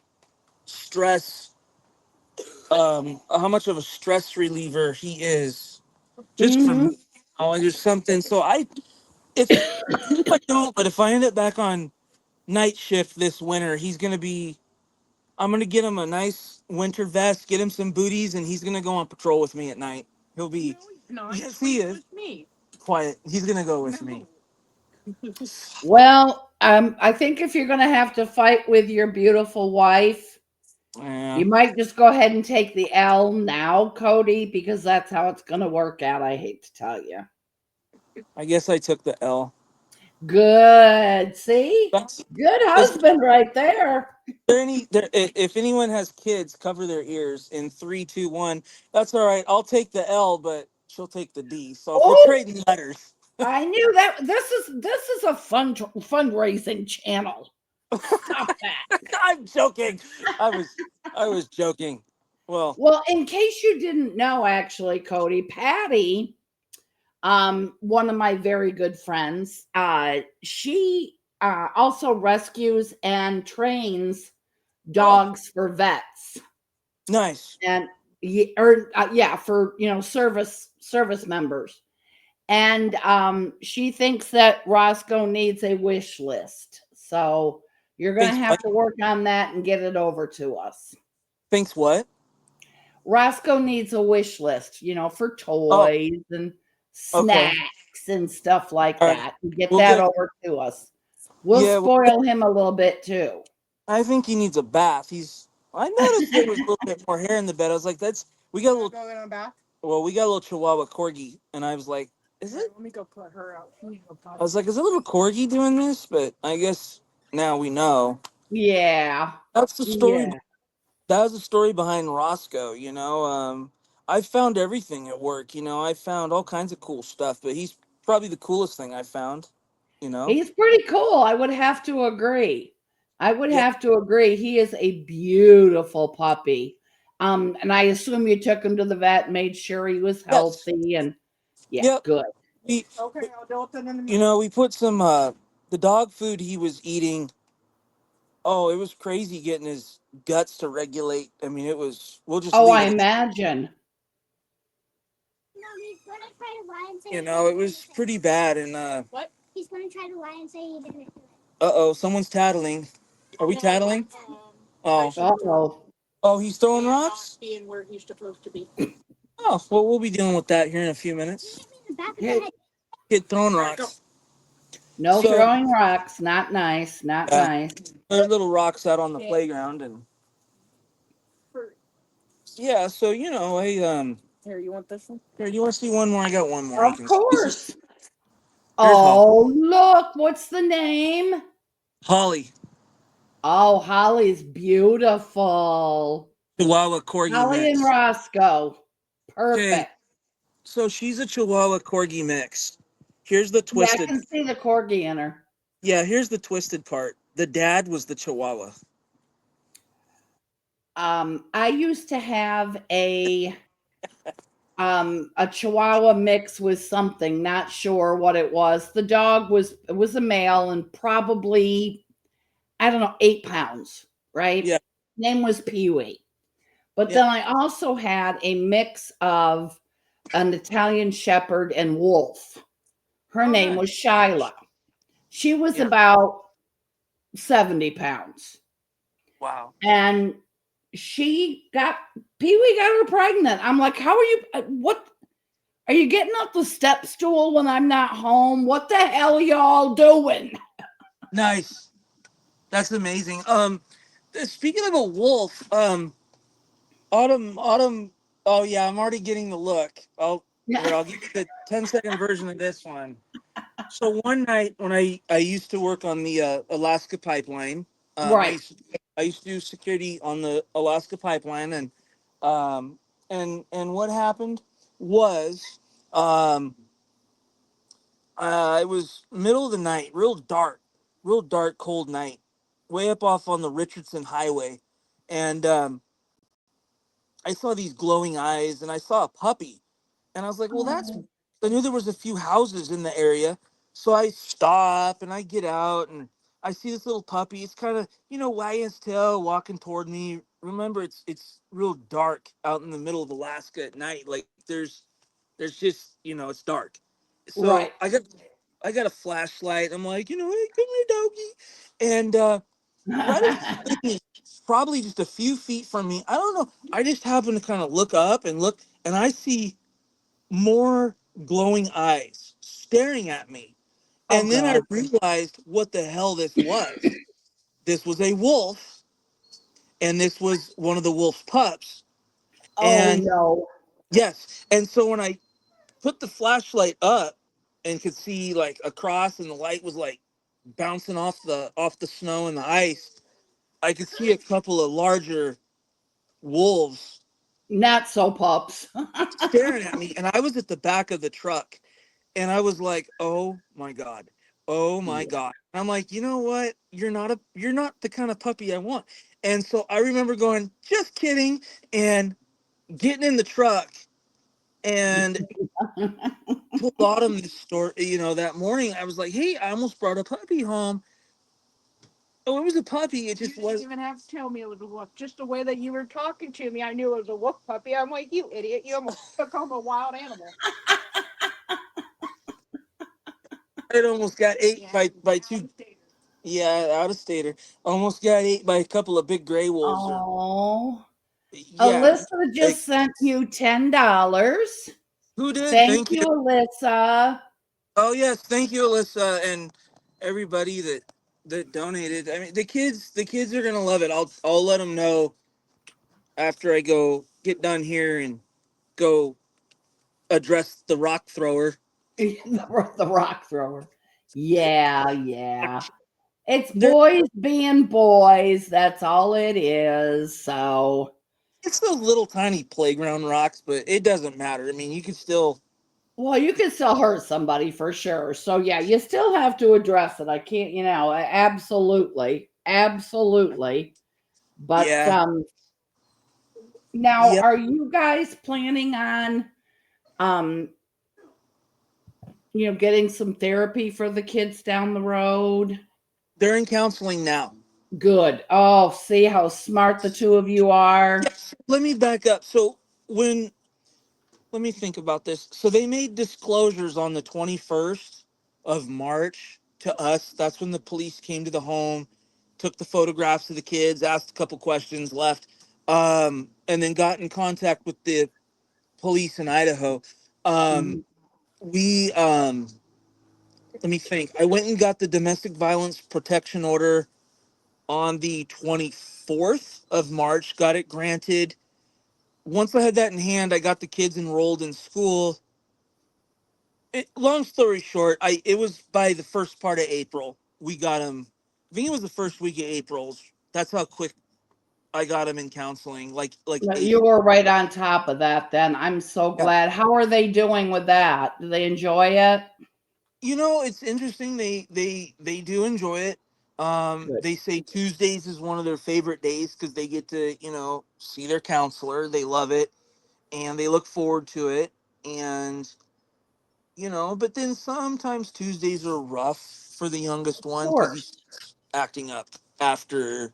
stress how much of a stress reliever he is just for me. Hmm. There's something. So if if I don't, but if I end up back on night shift this winter, he's gonna be. I'm gonna get him a nice winter vest, get him some booties, and he's gonna go on patrol with me at night. He'll be. No, yes, he is. With me. Quiet. He's gonna go with me. Well, I think if you're going to have to fight with your beautiful wife, Yeah. you might just go ahead and take the L now, Cody, because that's how it's going to work out. I hate to tell you. I guess I took the L. Good. See? That's. Good Is husband right there. if anyone has kids, cover their ears in 3, 2, 1. That's all right. I'll take the L, but she'll take the D. So if we're Oh, trading letters, I knew that this is a fundraising channel. Stop that. I'm joking. I was I was joking. Well, Well, in case you didn't know, actually, Cody, Patty, one of my very good friends, she also rescues and trains oh, dogs for vets, nice. and yeah, for service members. And she thinks that Roscoe needs a wish list. So you're going to Thanks. have What? to work on that and get it over to us. Thanks. What? Roscoe needs a wish list, for Oh, toys and okay. snacks and stuff like All right. that. And get We'll that get. over to us. We'll Yeah. spoil him a little bit too. I think he needs a bath. I noticed there was a little bit more hair in the bed. I was like, that's. We got a little. Go get on bath. Well, we got a little Chihuahua corgi, and I was like, is it? Let me go put her out. She needs to go I potty. was like, is a little corgi doing this? But I guess now we know. Yeah. That's the story. Yeah. That was the story behind Roscoe. I found everything at work. I found all kinds of cool stuff, but he's probably the coolest thing I found. You know? He's pretty cool. I would have to agree. I would Yeah. have to agree. He is a beautiful puppy. And I assume you took him to the vet, made sure he was Yes. healthy, and yeah, Yep. good. We, Okay, I'll deal with it in a minute. we put some the dog food he was eating. Oh, it was crazy getting his guts to regulate. I mean, it was. We'll just Oh, leave I it at. imagine. No, he's gonna try to lie and say. It was pretty bad. And What? He's gonna try to lie and say he didn't do it. someone's tattling. Are we tattling? Um, I Oh, should Oh, oh, he's throwing not rocks. being where he's supposed to be. Oh, well, we'll be dealing with that here in a few He minutes. hit me in the back of the hey, head. Kid throwing rocks. no So throwing rocks. Not nice. Not yeah, nice. there are little rocks out on the playground, and yeah. So Here, you want this one? here, you want to see one more? I got one more. You Of can. This is course. here's Holly. Oh, look. What's the name? Holly, Oh, Holly's beautiful. Chihuahua Corgi Holly and mix. Roscoe. Okay, Perfect. so she's a Chihuahua Corgi mix. Here's the Yeah, I twisted. can see the corgi in her. Yeah, here's the twisted part. The dad was the Chihuahua. I used to have a Chihuahua mix with something, not sure what it was. The dog was a male and probably, I don't know, 8 pounds, right? Yeah, Name was Pee Wee. But yeah. then I also had a mix of an Italian Shepherd and Wolf. Her Oh, name nice. was Shyla. She was Yeah. about 70 pounds. Wow. And she got Pee Wee got her pregnant. I'm like, how are you? What are you getting off the step stool when I'm not home? What the hell y'all doing? Nice. That's amazing. Speaking of a wolf, Autumn. Oh yeah, I'm already getting the look. Oh, here, I'll give you the 10-second version of this one. So one night when I used to work on the Alaska pipeline, um, I Right. used I used to do security on the Alaska pipeline, um, and what happened was, um, it was middle of the night, real dark, cold night, way up off on the Richardson Highway, and I saw these glowing eyes, and I saw a puppy, and I was like, well, that's. Oh, I knew there was a few houses in the area, so I stop and I get out and I see this little puppy. It's kind of wagging its tail, walking toward me. Remember, it's real dark out in the middle of Alaska at night. Like there's just it's dark. So right. I got a flashlight. I'm like, hey, come here, doggy, and right as it's sleeping, probably just a few feet from me. I don't know. I just happen to kind of look up and look, and I see more glowing eyes staring at me. Oh And then I God. realized what the hell this was. This was a wolf, and this was one of the wolf's pups. Oh And no. yes, and so when I put the flashlight up and could see like across, and the light was like bouncing off the snow and the ice, I could see a couple of larger wolves Not so pups. staring at me, and I was at the back of the truck, and I was like, "Oh my god, oh my god!" And I'm like, you know what? You're not the kind of puppy I want. And so I remember going, "Just kidding," and getting in the truck and told Autumn this story. That morning I was like, "Hey, I almost brought a puppy home." Oh, it was a puppy. It You just didn't was. even have to tell me it was a wolf. Just the way that you were talking to me, I knew it was a wolf puppy. I'm like, you idiot! You almost took home a wild animal. It almost got ate Yeah, by out two. of state. Yeah, out of stater. Almost got ate by a couple of big gray wolves. Or Oh. yeah, Alyssa like just sent you $10. who did? Thank Thank you. you, Alyssa. Oh yes, thank you, Alyssa, and everybody that donated. I mean, the kids are gonna love it. I'll let them know after I go get done here and go address the rock thrower. The rock thrower. Yeah, yeah. It's There, boys being boys. That's all it is. So, it's those little tiny playground rocks, but it doesn't matter. I mean, you can still. well, you can still hurt somebody for sure. So, yeah, you still have to address it. I can't, absolutely, absolutely. But Yeah, now, yeah. are you guys planning on, um, getting some therapy for the kids down the road? They're in counseling now. Good. Oh, see how smart the two of you are. Yes. Let me back up. So when let me think about this. So they made disclosures on the 21st of March to us. That's when the police came to the home, took the photographs of the kids, asked a couple questions, left, and then got in contact with the police in Idaho. Um, Mhm. we let me think. I went and got the domestic violence protection order on the 24th of March. Got it granted. Once I had that in hand, I got the kids enrolled in school. Long story short, it was by the first part of April we got him. I think it was the first week of April. That's how quick I got him in counseling. Like But you Ace. were right on top of that then. I'm so Yeah. glad. How are they doing with that? Do they enjoy it? It's interesting. They do enjoy it. Good. They say Tuesdays is one of their favorite days because they get to see their counselor. They love it and they look forward to it. And but then sometimes Tuesdays are rough for the youngest Of one because course. he's acting up after.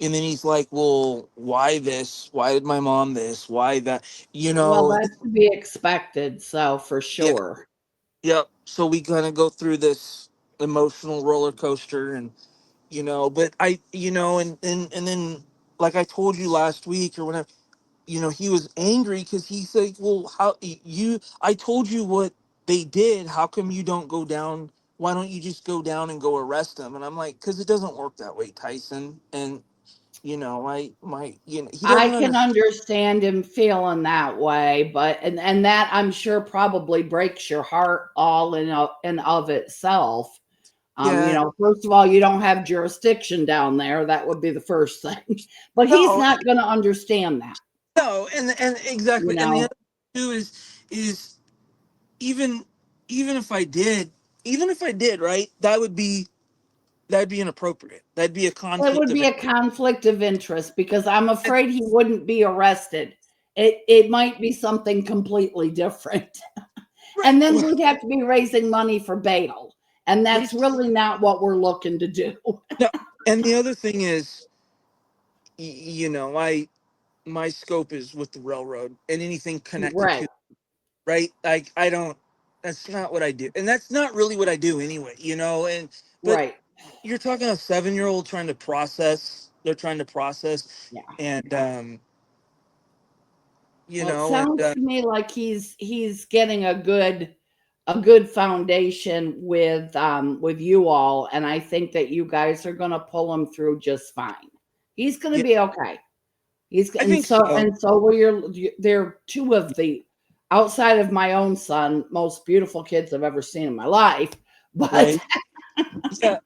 And then he's like, well, why this? Why did my mom this? Why that? You Well, know, that's to be expected, so for yeah, sure. yep. So we kind of go through this emotional roller coaster, and but and then like I told you last week or whenever, he was angry because he's like, well, how you? I told you what they did. How come you don't go down? Why don't you just go down and go arrest them? And I'm like, because it doesn't work that way, Tyson. And He I doesn't can understand. understand him feeling that way, but and that I'm sure probably breaks your heart all in of itself. Yeah, First of all, you don't have jurisdiction down there. That would be the first thing. But he's no, not going to understand that, no, and you exactly, and the know. other thing too is even even if I did, right, that'd be inappropriate. That'd be a It conflict would of be a conflict of interest because I'm afraid he wouldn't be arrested. It might be something completely different. right. And then we'd have to be raising money for bail. And that's Which really not what we're looking to do. no, and the other thing is, I my scope is with the railroad and anything connected Right, to, right. Like I don't. That's not what I do, and that's not really what I do anyway. And but right. you're talking a 7-year-old trying to process. They're trying to process, Yeah. and Well, it and sounds to me like he's getting a good foundation with you all, and I think that you guys are going to pull him through just fine. He's going to yeah, be okay. He's I and think so so. and so they're two of the outside of my own son most beautiful kids I've ever seen in my life. But Right. Yeah,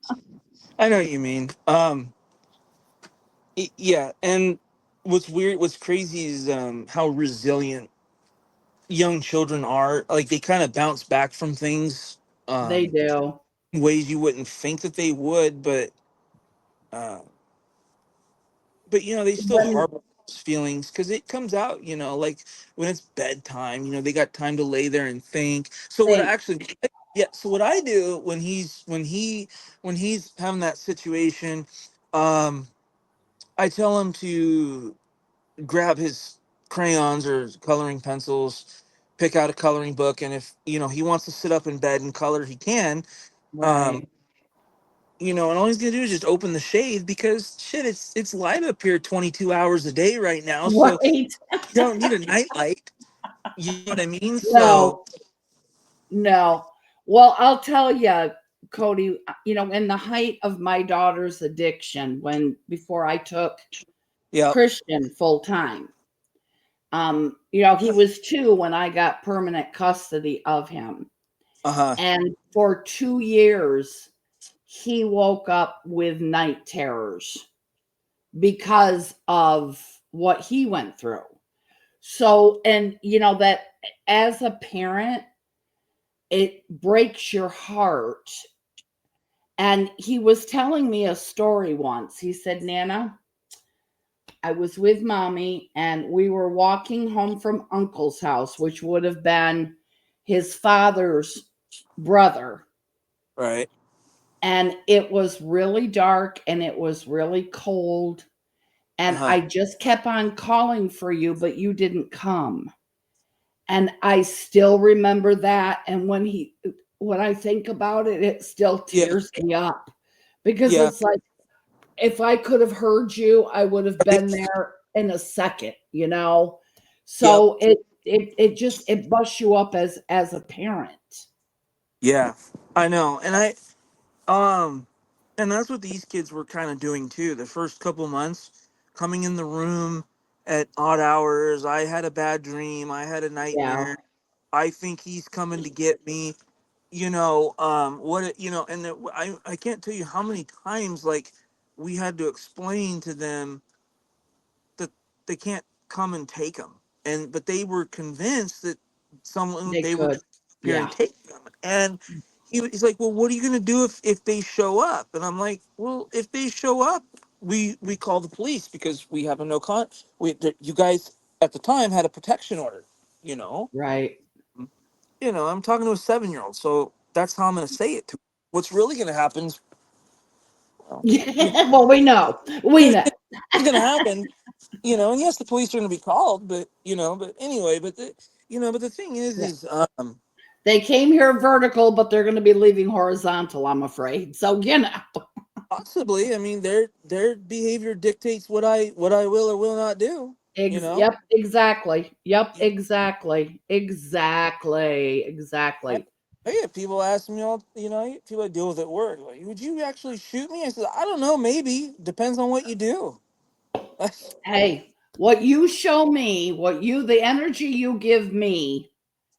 I know what you mean. Yeah, and what's crazy is how resilient young children are. Like they kind of bounce back from things they um do. in ways you wouldn't think that they would, uh but they still When harbor those feelings because it comes out, like when it's bedtime, they got time to lay there and think. So what I think actually yeah, so what I do when he's having that situation, um I tell him to grab his crayons or coloring pencils, pick out a coloring book, and if he wants to sit up in bed and color, he can. Um, right. and all he's gonna do is just open the shade because shit, it's light up here 22 hours a day right now, so Right. you don't need a night light. You know what I mean? So No, no. Well, I'll tell you, Cody, in the height of my daughter's addiction, before I took yeah, Christian full time, he was 2 when I got permanent custody of him. uh-huh, And for 2 years, he woke up with night terrors because of what he went through. So, and that as a parent, it breaks your heart. And he was telling me a story once. He said, Nana, I was with mommy and we were walking home from uncle's house, which would have been his father's brother. right, And it was really dark and it was really cold. And uh-huh, I just kept on calling for you, but you didn't come. And I still remember that. And when I think about it, it still yeah, tears me up because yeah, it's like, if I could have heard you, I would have been right, there in a second. yep, So it busts you up as a parent. yeah, I know, Um, and that's what these kids were kind of doing too. The first couple months, coming in the room at odd hours. I had a bad dream. I had a Yeah, nightmare. I think he's coming to get me. And I can't tell you how many times like we had to explain to them that they can't come and take them, but they were convinced that someone they they were could. going to here and Yeah, take them. And he's like, well, what are you going to do if they show up? And I'm like, well, if they show up, we call the police because we have a no con. You guys at the time had a protection order. You know, right. I'm talking to a 7-year-old, so that's how I'm going to say it to him. What's really going to happen is, well, you know, Well, we know. We know. it's going to happen. And yes, the police are going to be called, but anyway, but the thing is, Yeah. They came here vertical, but they're going to be leaving horizontal, I'm afraid. So. possibly, I mean, their behavior dictates what I will or will not do. You know, Yep, exactly. Yep, exactly. Exactly. I, Exactly. I get people asking me all, I get people I deal with at work, like, would you actually shoot me? I said, I don't know, maybe depends on what you do. Hey, what you show me, the energy you give me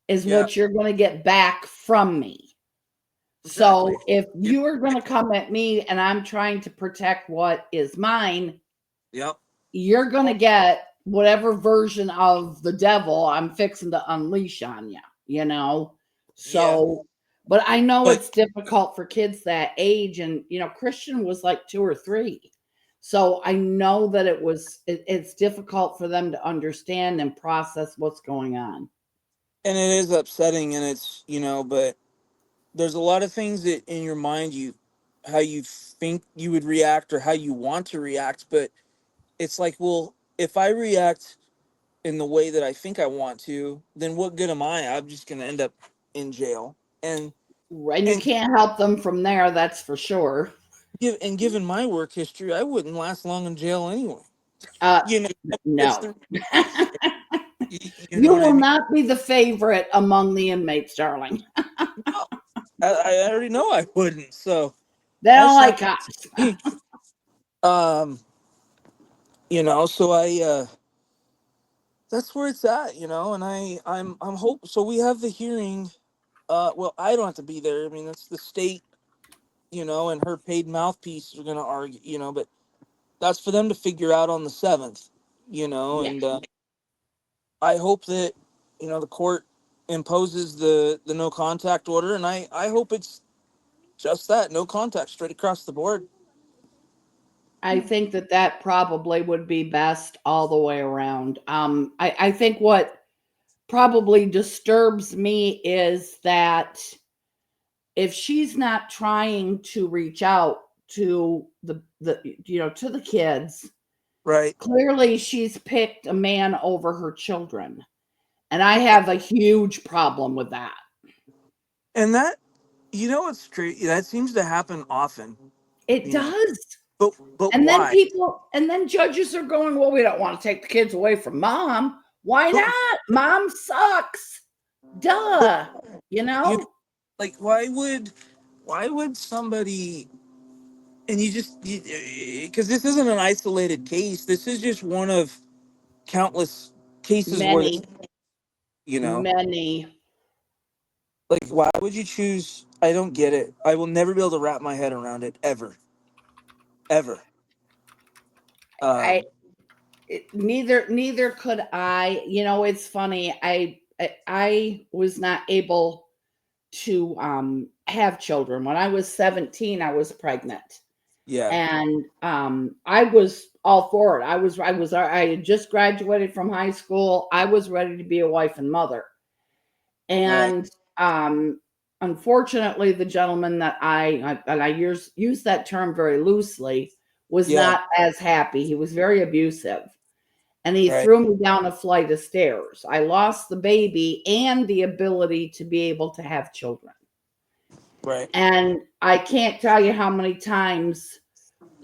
is Yeah, what you're going to get back from me. exactly. So if Yep. you are going to come at me and I'm trying to protect what is mine, Yep. you're going to get whatever version of the devil I'm fixing to unleash on you, you know? Yeah. So, but I know But it's difficult for kids that age. And, Christian was like 2 or 3. So I know that it's difficult for them to understand and process what's going on. and it is upsetting, and it's but there's a lot of things that in your mind how you think you would react or how you want to react, but it's like, well, if I react in the way that I think I want to, then what good am I? I'm just going to end up in jail. And And you and can't help them from there, that's for sure. given my work history, I wouldn't last long in jail anyway. Uh, You know, that's no. the you know You what I will mean? not be the favorite among the inmates, darling. No, I already know I wouldn't. So They don't that's not like cops. me. Um, so that's where it's at, and I'm hope so we have the hearing. Well, I don't have to be there. I mean, that's the state, and her paid mouthpiece are gonna argue, but that's for them to figure out on the 7th, Yeah. and I hope that the court imposes the no contact order, and I hope it's just that, no contact, straight across the board. I think that probably would be best all the way around. I think what probably disturbs me is that if she's not trying to reach out to to the kids, Right. clearly she's picked a man over her children. And I have a huge problem with that. And that, it's crazy. That seems to happen often, It you know. does. But And then why? judges are going, well, we don't want to take the kids away from mom. Why But not? Mom sucks. but Duh. You you know? like why would somebody, and you just, because this isn't an isolated case. This is just one of countless cases where Many, you know many. like, why would you choose? I don't get it. I will never be able to wrap my head around it, ever. I um neither could I. It's funny. I was not able to have children. When I was 17, I was pregnant. yeah. And I was all for it. I had just graduated from high school. I was ready to be a wife and mother. Right. And unfortunately, the gentleman that and I use that term very loosely, was Yeah. not as happy. He was very abusive, and he Right. threw me down a flight of stairs. I lost the baby and the ability to be able to have children. Right. And I can't tell you how many times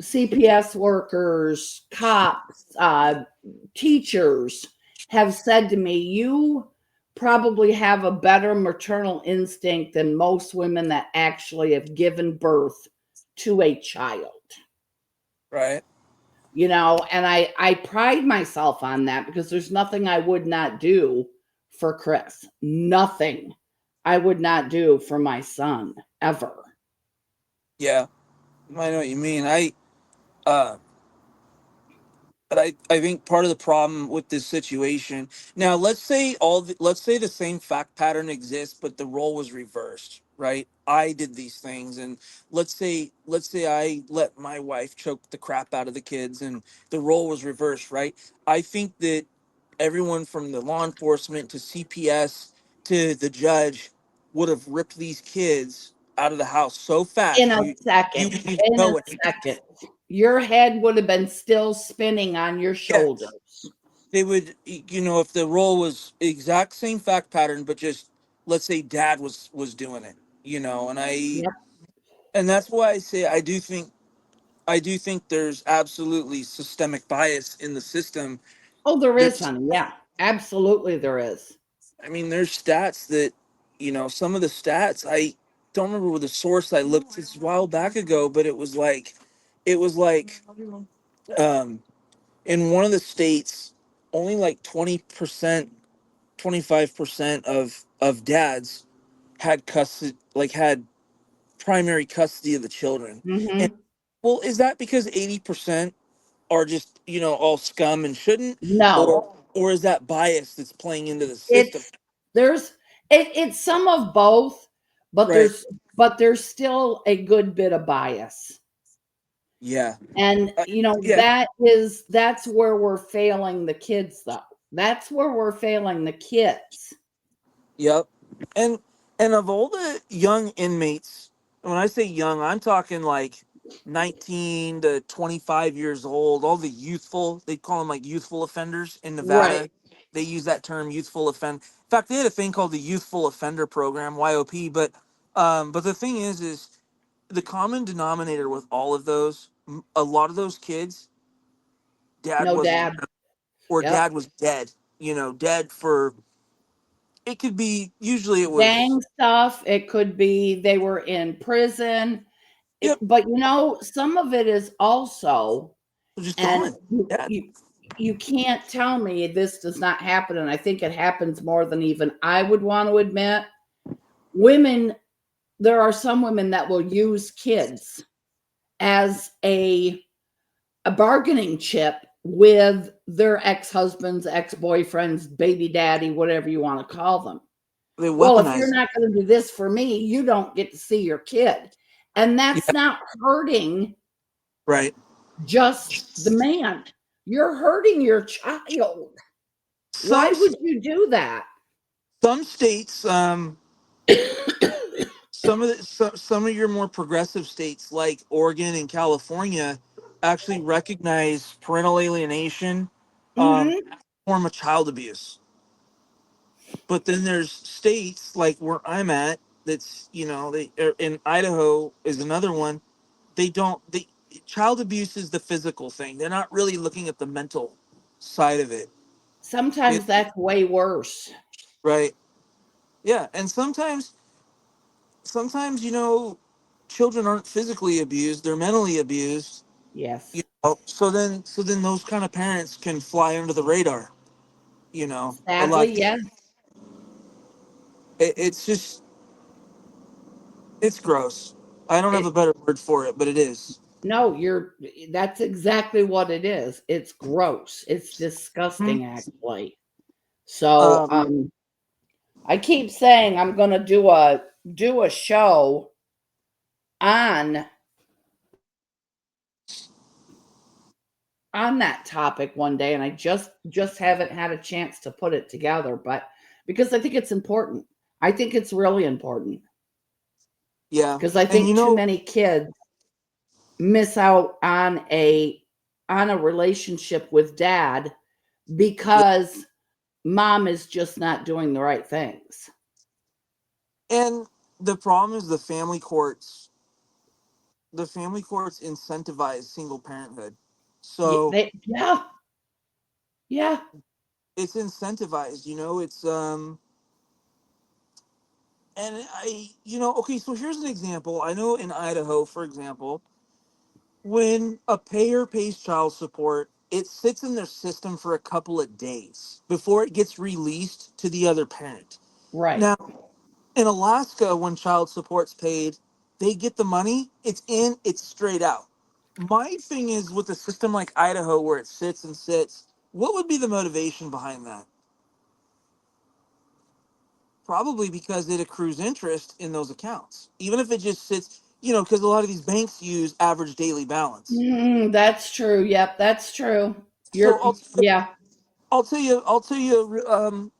CPS workers, cops, teachers have said to me, you probably have a better maternal instinct than most women that actually have given birth to a child. Right. And I pride myself on that, because there's nothing I would not do for Chris. Nothing I would not do for my son, ever. Yeah. I know what you mean. Uh but I think part of the problem with this situation, now let's say the same fact pattern exists, but the role was reversed, right? I did these things, and let's say I let my wife choke the crap out of the kids, and the role was reversed, right? I think that everyone from the law enforcement to CPS to the judge would have ripped these kids out of the house so In fast, a you second. wouldn't even In a know it. second. Your head would have been still spinning on your Yes. shoulders. They would, if the role was exact same fact pattern, but just, let's say dad was doing it, Yep. and that's why I say I do think there's absolutely systemic bias in the system. Oh, there is, There's, honey. Yeah, absolutely there is. I mean, there's stats that, some of the stats, I don't remember the source I looked this a while back ago, but it was like, um in one of the states, only like 20%, 25% of dads had custody, like had primary custody of the children. And Hmm. well, is that because 80% are just, all scum and shouldn't, No, or is that bias that's playing into the system? it's there's it's some of both, but Right. there's still a good bit of bias. Yeah. And Uh, yeah. that's where we're failing the kids though. That's where we're failing the kids. Yep. And and of all the young inmates, when I say young, I'm talking like 19 to 25 years old, all the youthful, they call them like youthful offenders in Right. Nevada. They use that term youthful offend. In fact, they had a thing called the Youthful Offender Program, YOP, but the thing is the common denominator with all of those, a lot of those kids, dad No, wasn't dad. around, or Yep. dad was dead, dead for, it could be, usually it was, Gang stuff. It could be they were in prison. yep, But some of it is also, just and gone. Yeah, you can't tell me this does not happen, and I think it happens more than even I would want to admit. Women, there are some women that will use kids as a bargaining chip with their ex-husbands, ex-boyfriends, baby daddy, whatever you want to call them. they Well, if you're weaponize it. not going to do this for me, you don't get to see your kid. And that's Yeah, not hurting right. just the man. You're hurting your child. Why Some would you do that? some states, some of your more progressive states like Oregon and California actually recognize parental alienation, um, Hmm. form of child abuse. But then there's states like where I'm at, that's, they in Idaho is another one. They don't they Child abuse is the physical thing. They're not really looking at the mental side of it. it Sometimes that's way worse. right. Yeah, and sometimes, children aren't physically abused, they're mentally abused. Yes. So then those kind of parents can fly under the radar, a Sadly, lot. yes. It's just, it's gross. I don't have It a better word for it, but it is. No, that's exactly what it is. It's gross. It's Hmm. disgusting actually. So, um I keep saying I'm going to do a show on on that topic one day, and I just haven't had a chance to put it together, but because I think it's important. I think it's really important yeah, because I and think too many kids miss out on a relationship with dad yeah, because mom is just not doing the right things. and the problem is the family courts incentivize single parenthood. So Yeah, yeah. it's incentivized, it's and okay, so here's an example. I know in Idaho, for example, when a payer pays child support, it sits in their system for a couple of days before it gets released to the other parent. Right. Now, in Alaska, when child support's paid, they get the money, it's in, it's straight out. My thing is with a system like Idaho where it sits and sits, what would be the motivation behind that? Probably because it accrues interest in those accounts, even if it just sits, because a lot of these banks use average daily balance. That's true. Yep, that's true. So Yeah. I'll tell you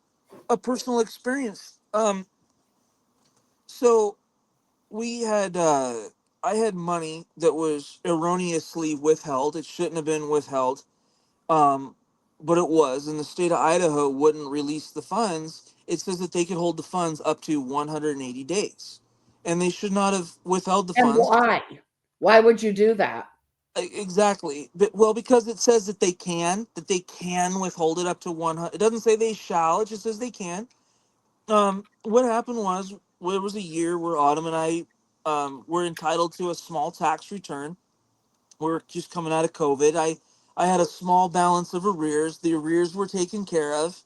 a personal experience. So we had I had money that was erroneously withheld. It shouldn't have been withheld, um, but it was. And the state of Idaho wouldn't release the funds. It says that they could hold the funds up to 180 days, and they should not have withheld the And funds. why? Why would you do that? Exactly. Well, because it says that they can withhold it up to 100. It doesn't say they shall. It just says they can. What happened was, well, it was a year where Autumn and I were entitled to a small tax return. We're just coming out of COVID. I had a small balance of arrears. The arrears were taken care of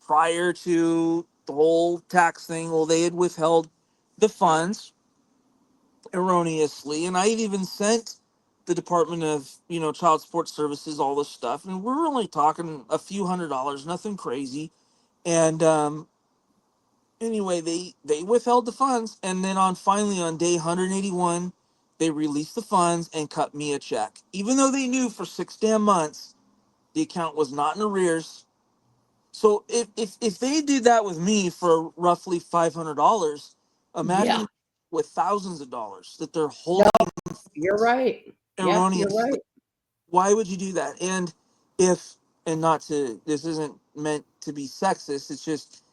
prior to the whole tax thing. Well, they had withheld the funds erroneously, and I had even sent the Department of Child Support Services all this stuff, and we're only talking a few $100s, nothing crazy. And anyway, they withheld the funds, and then on day 181, they released the funds and cut me a check, even though they knew for 6 damn months the account was not in arrears. So if they did that with me for roughly $500, Yeah. imagine with thousands of dollars that they're No, holding you're right. Yep, you're erroneously. right. Why would you do that? If and not to this isn't meant to be sexist, it's just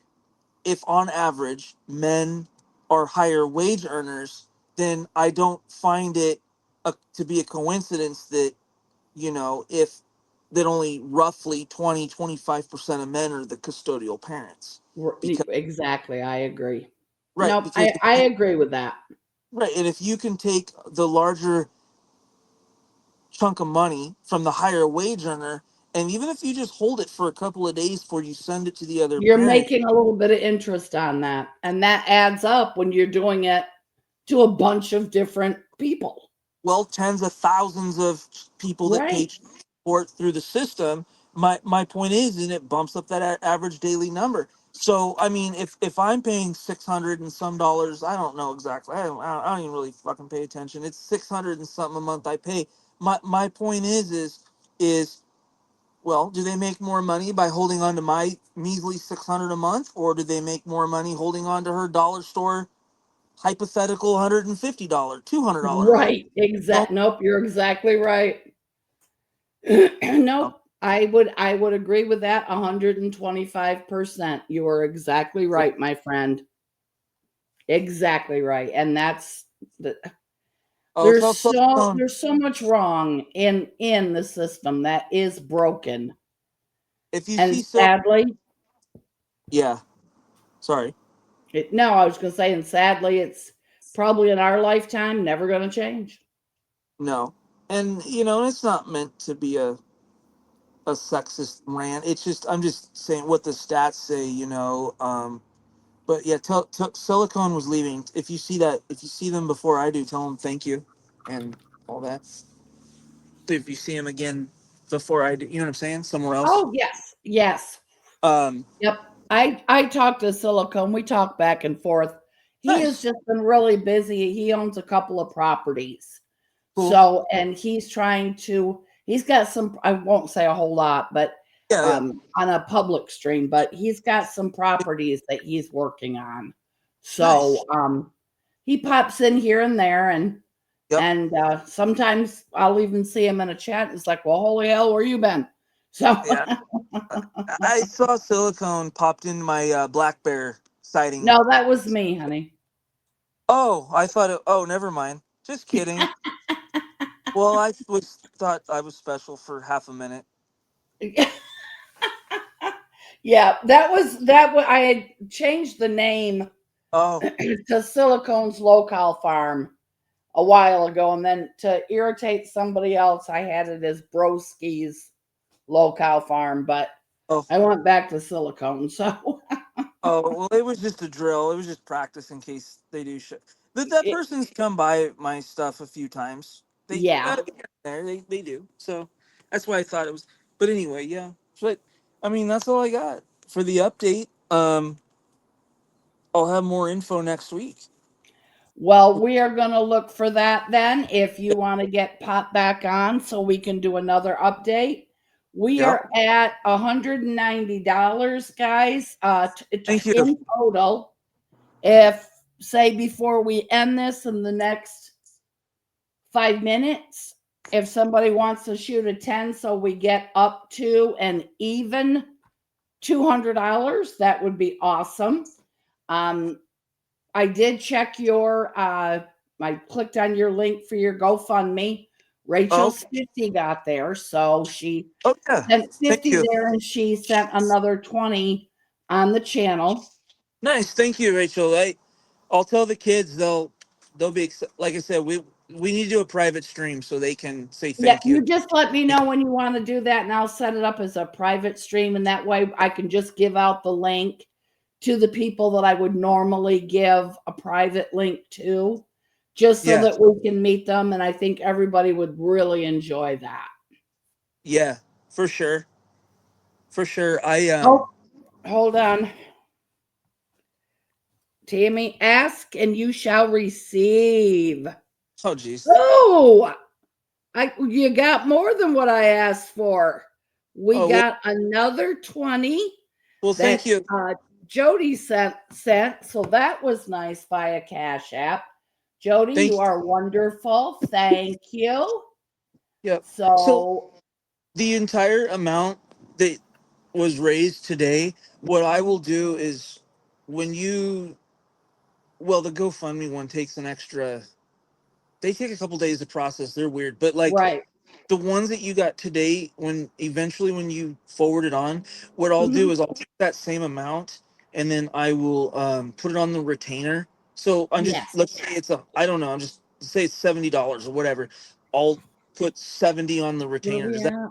if on average men are higher wage earners, then I don't find it to be a coincidence that if that only roughly 20-25% of men are the custodial parents. Because Exactly. I agree. right, Nope, because I agree with that. right, and if you can take the larger chunk of money from the higher wage earner, and even if you just hold it for a couple of days before you send it to the other You're parent, making a little bit of interest on that. And that adds up when you're doing it to a bunch of different people. well, tens of thousands of people that pay Right. support through the system. My point is, and it bumps up that average daily number. So I mean, if I'm paying 600 and some dollars, I don't know exactly. I don't even really fucking pay attention. It's 600 and something a month I pay. My point is well, do they make more money by holding on to my measly 600 a month, or do they make more money holding on to her dollar store hypothetical $150, $200 a month? Right. Nope, you're exactly right. Nope. I would agree with that 125%. You are exactly right, my friend. Exactly right. And that's the Oh, tell silicone. there's so much wrong in the system that is broken. If you And see silk, sadly, yeah. Sorry, no, I was going to say, and sadly, it's probably in our lifetime never going to change. no, and it's not meant to be a sexist rant. It's just I'm just saying what the stats say. But yeah, silicone was leaving. If you see them before I do, tell them thank you, and all that. If you see him again before I do, you know what I'm saying? Somewhere else. Oh, yes. Yes. Um, Yep. I talked to Silicone. We talk back and forth. He has nice, just been really busy. He owns a couple of properties. cool. So, and he's got some, I won't say a whole lot, but Yeah, yeah, on a public stream, but he's got some properties that he's working on. nice. So, he pops in here and there, Yep. and sometimes I'll even see him in a chat. It's like, well, holy hell, where you been? So, Yeah, I saw silicone popped in my black bear sighting. no, that was me, honey. Oh, I thought it. Oh, never mind. Just kidding. Well, I was thought I was special for half a minute. Yeah, that was I had changed the name Oh, to Silicone's Local Farm a while ago, and then to irritate somebody else, I had it as Broski's Local Farm, but oh, I went back to Silicone. So oh. Well, it was just a drill. It was just practice in case they do shit. That it, person's come by my stuff a few times. They yeah. there they do. So that's why I thought it was. But anyway, yeah. But I mean, that's all I got for the update. I'll have more info next week. Well, we are going to look for that then if you want to get popped back on so we can do another update. We Yep. are at $190, guys, Thank you. in total. If, say, before we end this in the next 5 minutes, if somebody wants to shoot a 10 so we get up to an even $200, that would be awesome. Um, I did check your I clicked on your link for your GoFundMe. Oh, Rachel's 50 got there, so she oh yeah. sent Thank 50 you. there and she sent another 20 on the channel. Nice. Thank you, Rachel. I'll tell the kids they'll be like I said we need to do a private stream so they can say Yeah, thank you you. just let me know when you want to do that, and I'll set it up as a private stream, and that way I can just give out the link to the people that I would normally give a private link to, just so Yeah, that we can meet them. And I think everybody would really enjoy that. yeah, for sure, for sure. Oh, hold on. Tammy, ask and you shall receive. Oh jeez. Oh, you got more than what I asked for. We Oh well, got another 20 well, thank that you. Jody sent. So that was nice via Cash App. Jody, Thank you are wonderful. Thank you. Yep. So So the entire amount that was raised today, what I will do is when you, well, the GoFundMe one takes an extra, they take a couple days to process. They're weird, but like right. the ones that you got today, when eventually when you forward it on, what I'll do Mhm. is I'll take that same amount and then I will put it on the retainer. So I'm just, Yes. let's say it's a, I don't know, I'm just say it's $70 or whatever. I'll put 70 on the What are retainer. we Does that? at?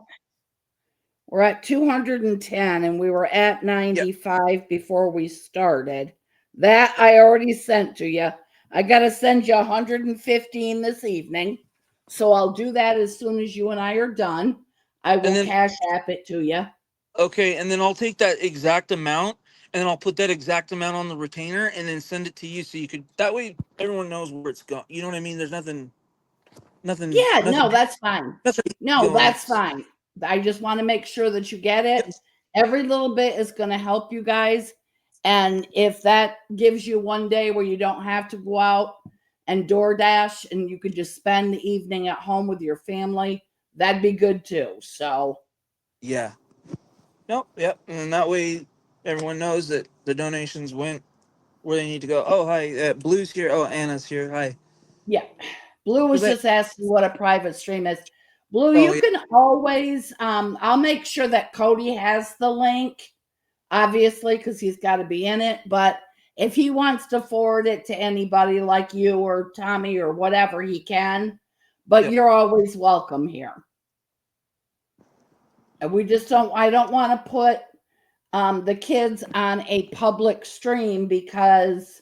We're at 210 and we were at Yeah. 95 before we started. That I already sent to you. I got to send you 115 this evening. So I'll do that as soon as you and I are done. I And will then cash app it to you. okay, and then I'll take that exact amount and then I'll put that exact amount on the retainer and then send it to you so you could, that way everyone knows where it's going. You know what I mean? There's nothing, nothing, Yeah, nothing, no, that's fine. nothing No, going on. that's fine. I just want to make sure that you get it. Yep. Every little bit is going to help you guys. And if that gives you one day where you don't have to go out and DoorDash and you could just spend the evening at home with your family, that'd be good too. So, Yeah. Nope. Yep. And that way everyone knows that the donations went where they need to go. Oh, hi. Blue's here. Oh, Anna's here. Hi. yeah. Blue Was was that? just asking what a private stream is. Blue, Oh, you yeah. can always I'll make sure that Cody has the link, obviously, because he's got to be in it. But if he wants to forward it to anybody like you or Tommy or whatever, he can. But Yep. you're always welcome here. And we just don't, I don't want to put the kids on a public stream because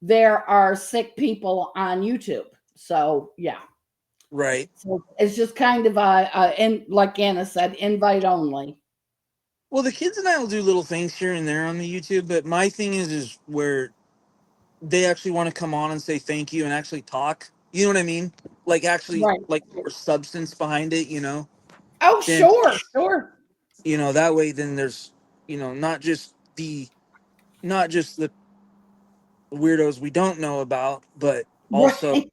there are sick people on YouTube. So, yeah. Right. So it's just kind of like Anna said, invite only. Well, the kids and I will do little things here and there on the YouTube, but my thing is where they actually want to come on and say thank you and actually talk. You know what I mean? Like actually, Right. like more substance behind it. You know, Oh, then sure, sure. that way then there's not just the weirdos we don't know about, but also Right.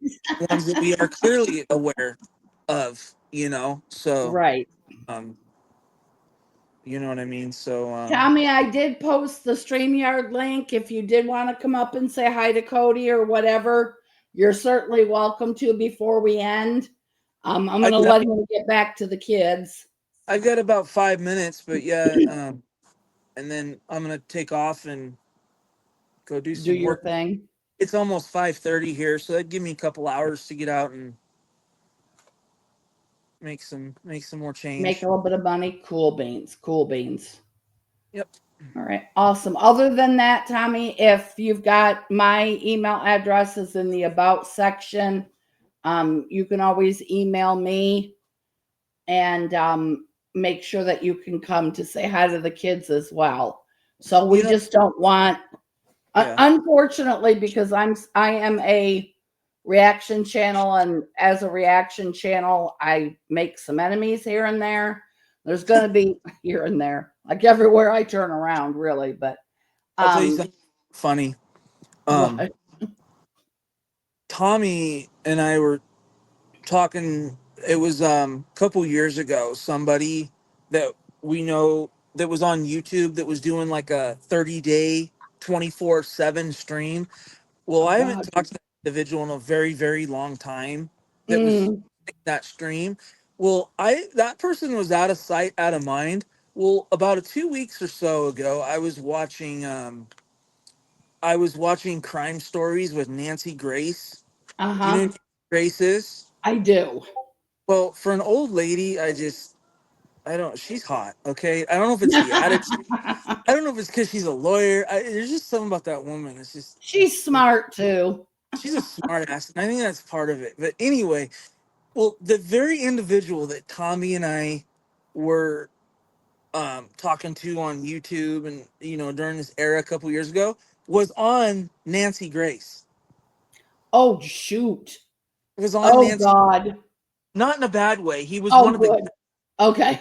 ones that we are clearly aware of. So Right. um, you know what I mean. So Tommy, I did post the StreamYard link. If you did want to come up and say hi to Cody or whatever, you're certainly welcome to before we end. I'm going I've to got let him get back to the kids. I've got about 5 minutes, but yeah, and then I'm gonna take off and go do Do some your work. thing. It's almost 5:30 here, so that'd give me a couple hours to get out and make some more Make a change. little bit of money. Cool beans. Cool beans. Yep. All right. Awesome. Other than that, Tommy, if you've got my email addresses in the about section, you can always email me and make sure that you can come to say hi to the kids as well. So You we know, just don't want, yeah. unfortunately, because I am a reaction channel, and as a reaction channel, I make some enemies here and there. There's going to be here and there, like everywhere I turn around, really. But I'll tell you um, something funny. Um, what? Tommy and I were talking. It was a couple years ago. Somebody that we know that was on YouTube that was doing like a 30-day, 24/7 stream. Well, Oh I haven't God. talked to that individual in a very, very long time that was Mm, that stream. Well, that person was out of sight, out of mind. Well, about 2 weeks or so ago, I was watching Crime Stories with Nancy Grace. Do you uh-huh. know? Grace is? I do. Well, for an old lady, I don't. She's hot. Okay. I don't know if it's the attitude. I don't know if it's because she's a lawyer. There's just something about that woman. It's just She's smart too. she's a smart ass, and I think that's part of it. But anyway, well, the very individual that Tommy and I were talking to on YouTube, and during this era a couple years ago, was on Nancy Grace. Oh shoot. It was on Oh Nancy, God. not in a bad way. He was Oh one of the good. Okay.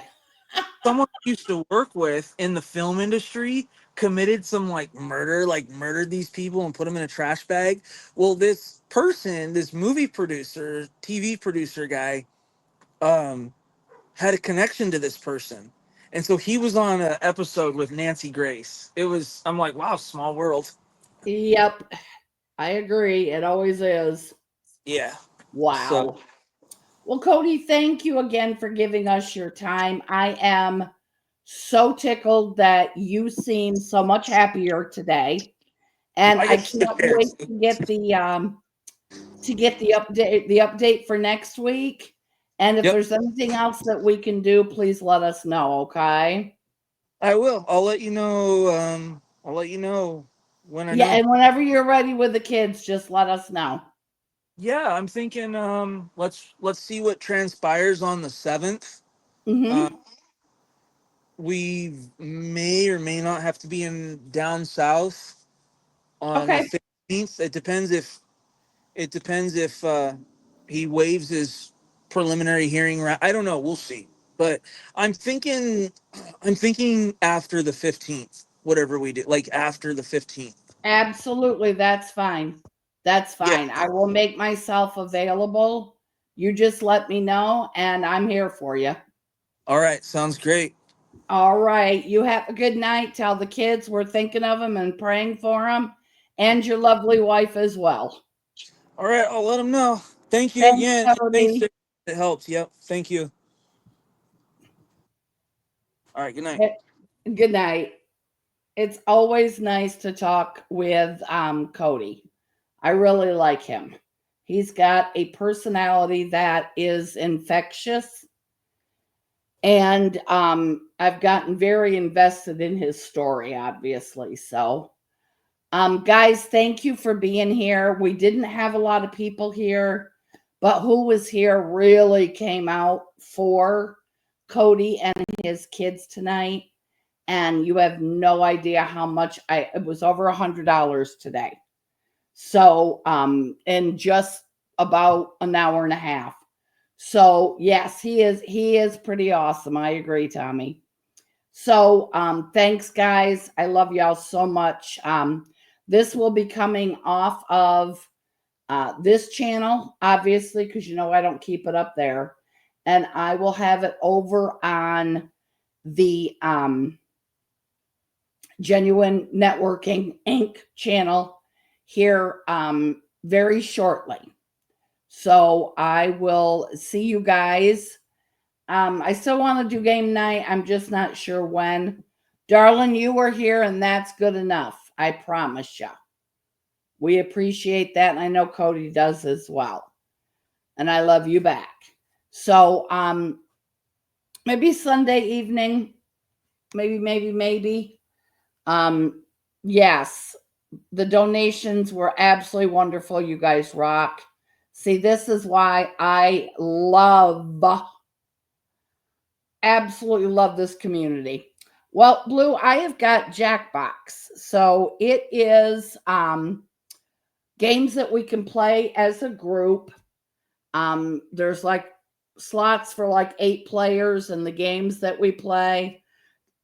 someone I used to work with in the film industry committed some like murder, like murdered these people and put them in a trash bag. Well, this person, this movie producer, TV producer guy, um, had a connection to this person. And so he was on an episode with Nancy Grace. I'm like, wow, small world. Yep. I agree. It always is. Yeah. So, Wow. Well, Cody, thank you again for giving us your time. I am so tickled that you seem so much happier today. And I I guess, can't wait to get the update for next week. And if yep, there's anything else that we can do, please let us know, okay? I will. I'll let you know. I'll let you know when I Yeah, know. and whenever you're ready with the kids, just let us know. Yeah, I'm thinking let's see what transpires on the 7th. Uh, Mm-hmm. we may or may not have to be in down south on the Okay. 15th. It depends if he waives his preliminary hearing. I don't know. We'll see. But I'm thinking after the 15th, whatever we do, like after the 15th. Absolutely, that's fine. That's Yeah. fine. I will make myself available. You just let me know, and I'm here for you. All right. Sounds great. All right. You have a good night. Tell the kids we're thinking of them and praying for them, and your lovely wife as well. All right. I'll let him know. Thank you Thanks, again. Thanks. Cody. It helps. Yep. Thank you. All right. Good night. Good night. It's always nice to talk with Cody. I really like him. He's got a personality that is infectious, and I've gotten very invested in his story, obviously. So, guys, thank you for being here. We didn't have a lot of people here, but who was here really came out for Cody and his kids tonight. And you have no idea how much it was over $100 today. So, in just about an hour and a half. So, yes, he is pretty awesome. I agree, Tommy. So, thanks guys. I love y'all so much. This will be coming off of this channel, obviously, because I don't keep it up there. And I will have it over on the Genuine Networking Inc. channel here very shortly. So I will see you guys. I still want to do game night. I'm just not sure when. Darling, you were here, and that's good enough. I promise you. We appreciate that, and I know Cody does as well. And I love you back. So maybe Sunday evening, maybe. Yes, the donations were absolutely wonderful. You guys rock. See, this is why I absolutely love this community. Well, Blue, I have got Jackbox. So it is games that we can play as a group. There's like slots for like 8 players and the games that we play.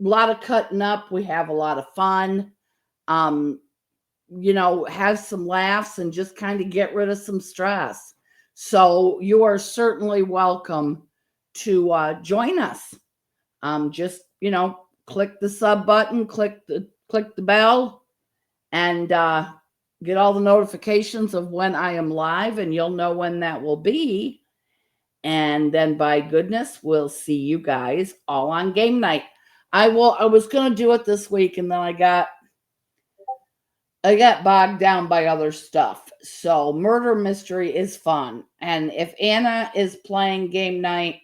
A lot of cutting up. We have a lot of fun. Um, have some laughs and just kind of get rid of some stress. So you are certainly welcome to join us. Just click the sub button, click the bell, and get all the notifications of when I am live, and you'll know when that will be. And then, by goodness, we'll see you guys all on game night. I was going to do it this week, and then I got I got bogged down by other stuff. So murder mystery is fun. And if Anna is playing game night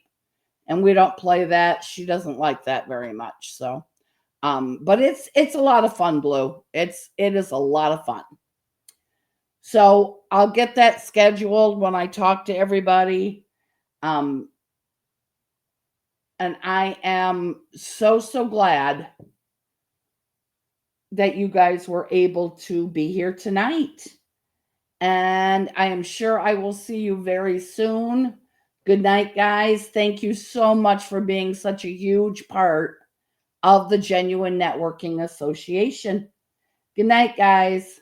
and we don't play that, she doesn't like that very much. So but it's a lot of fun, Blue. It is a lot of fun. So I'll get that scheduled when I talk to everybody. Um and I am so glad that you guys were able to be here tonight. And I am sure I will see you very soon. Good night, guys. Thank you so much for being such a huge part of the Genuine Networking Association. Good night, guys.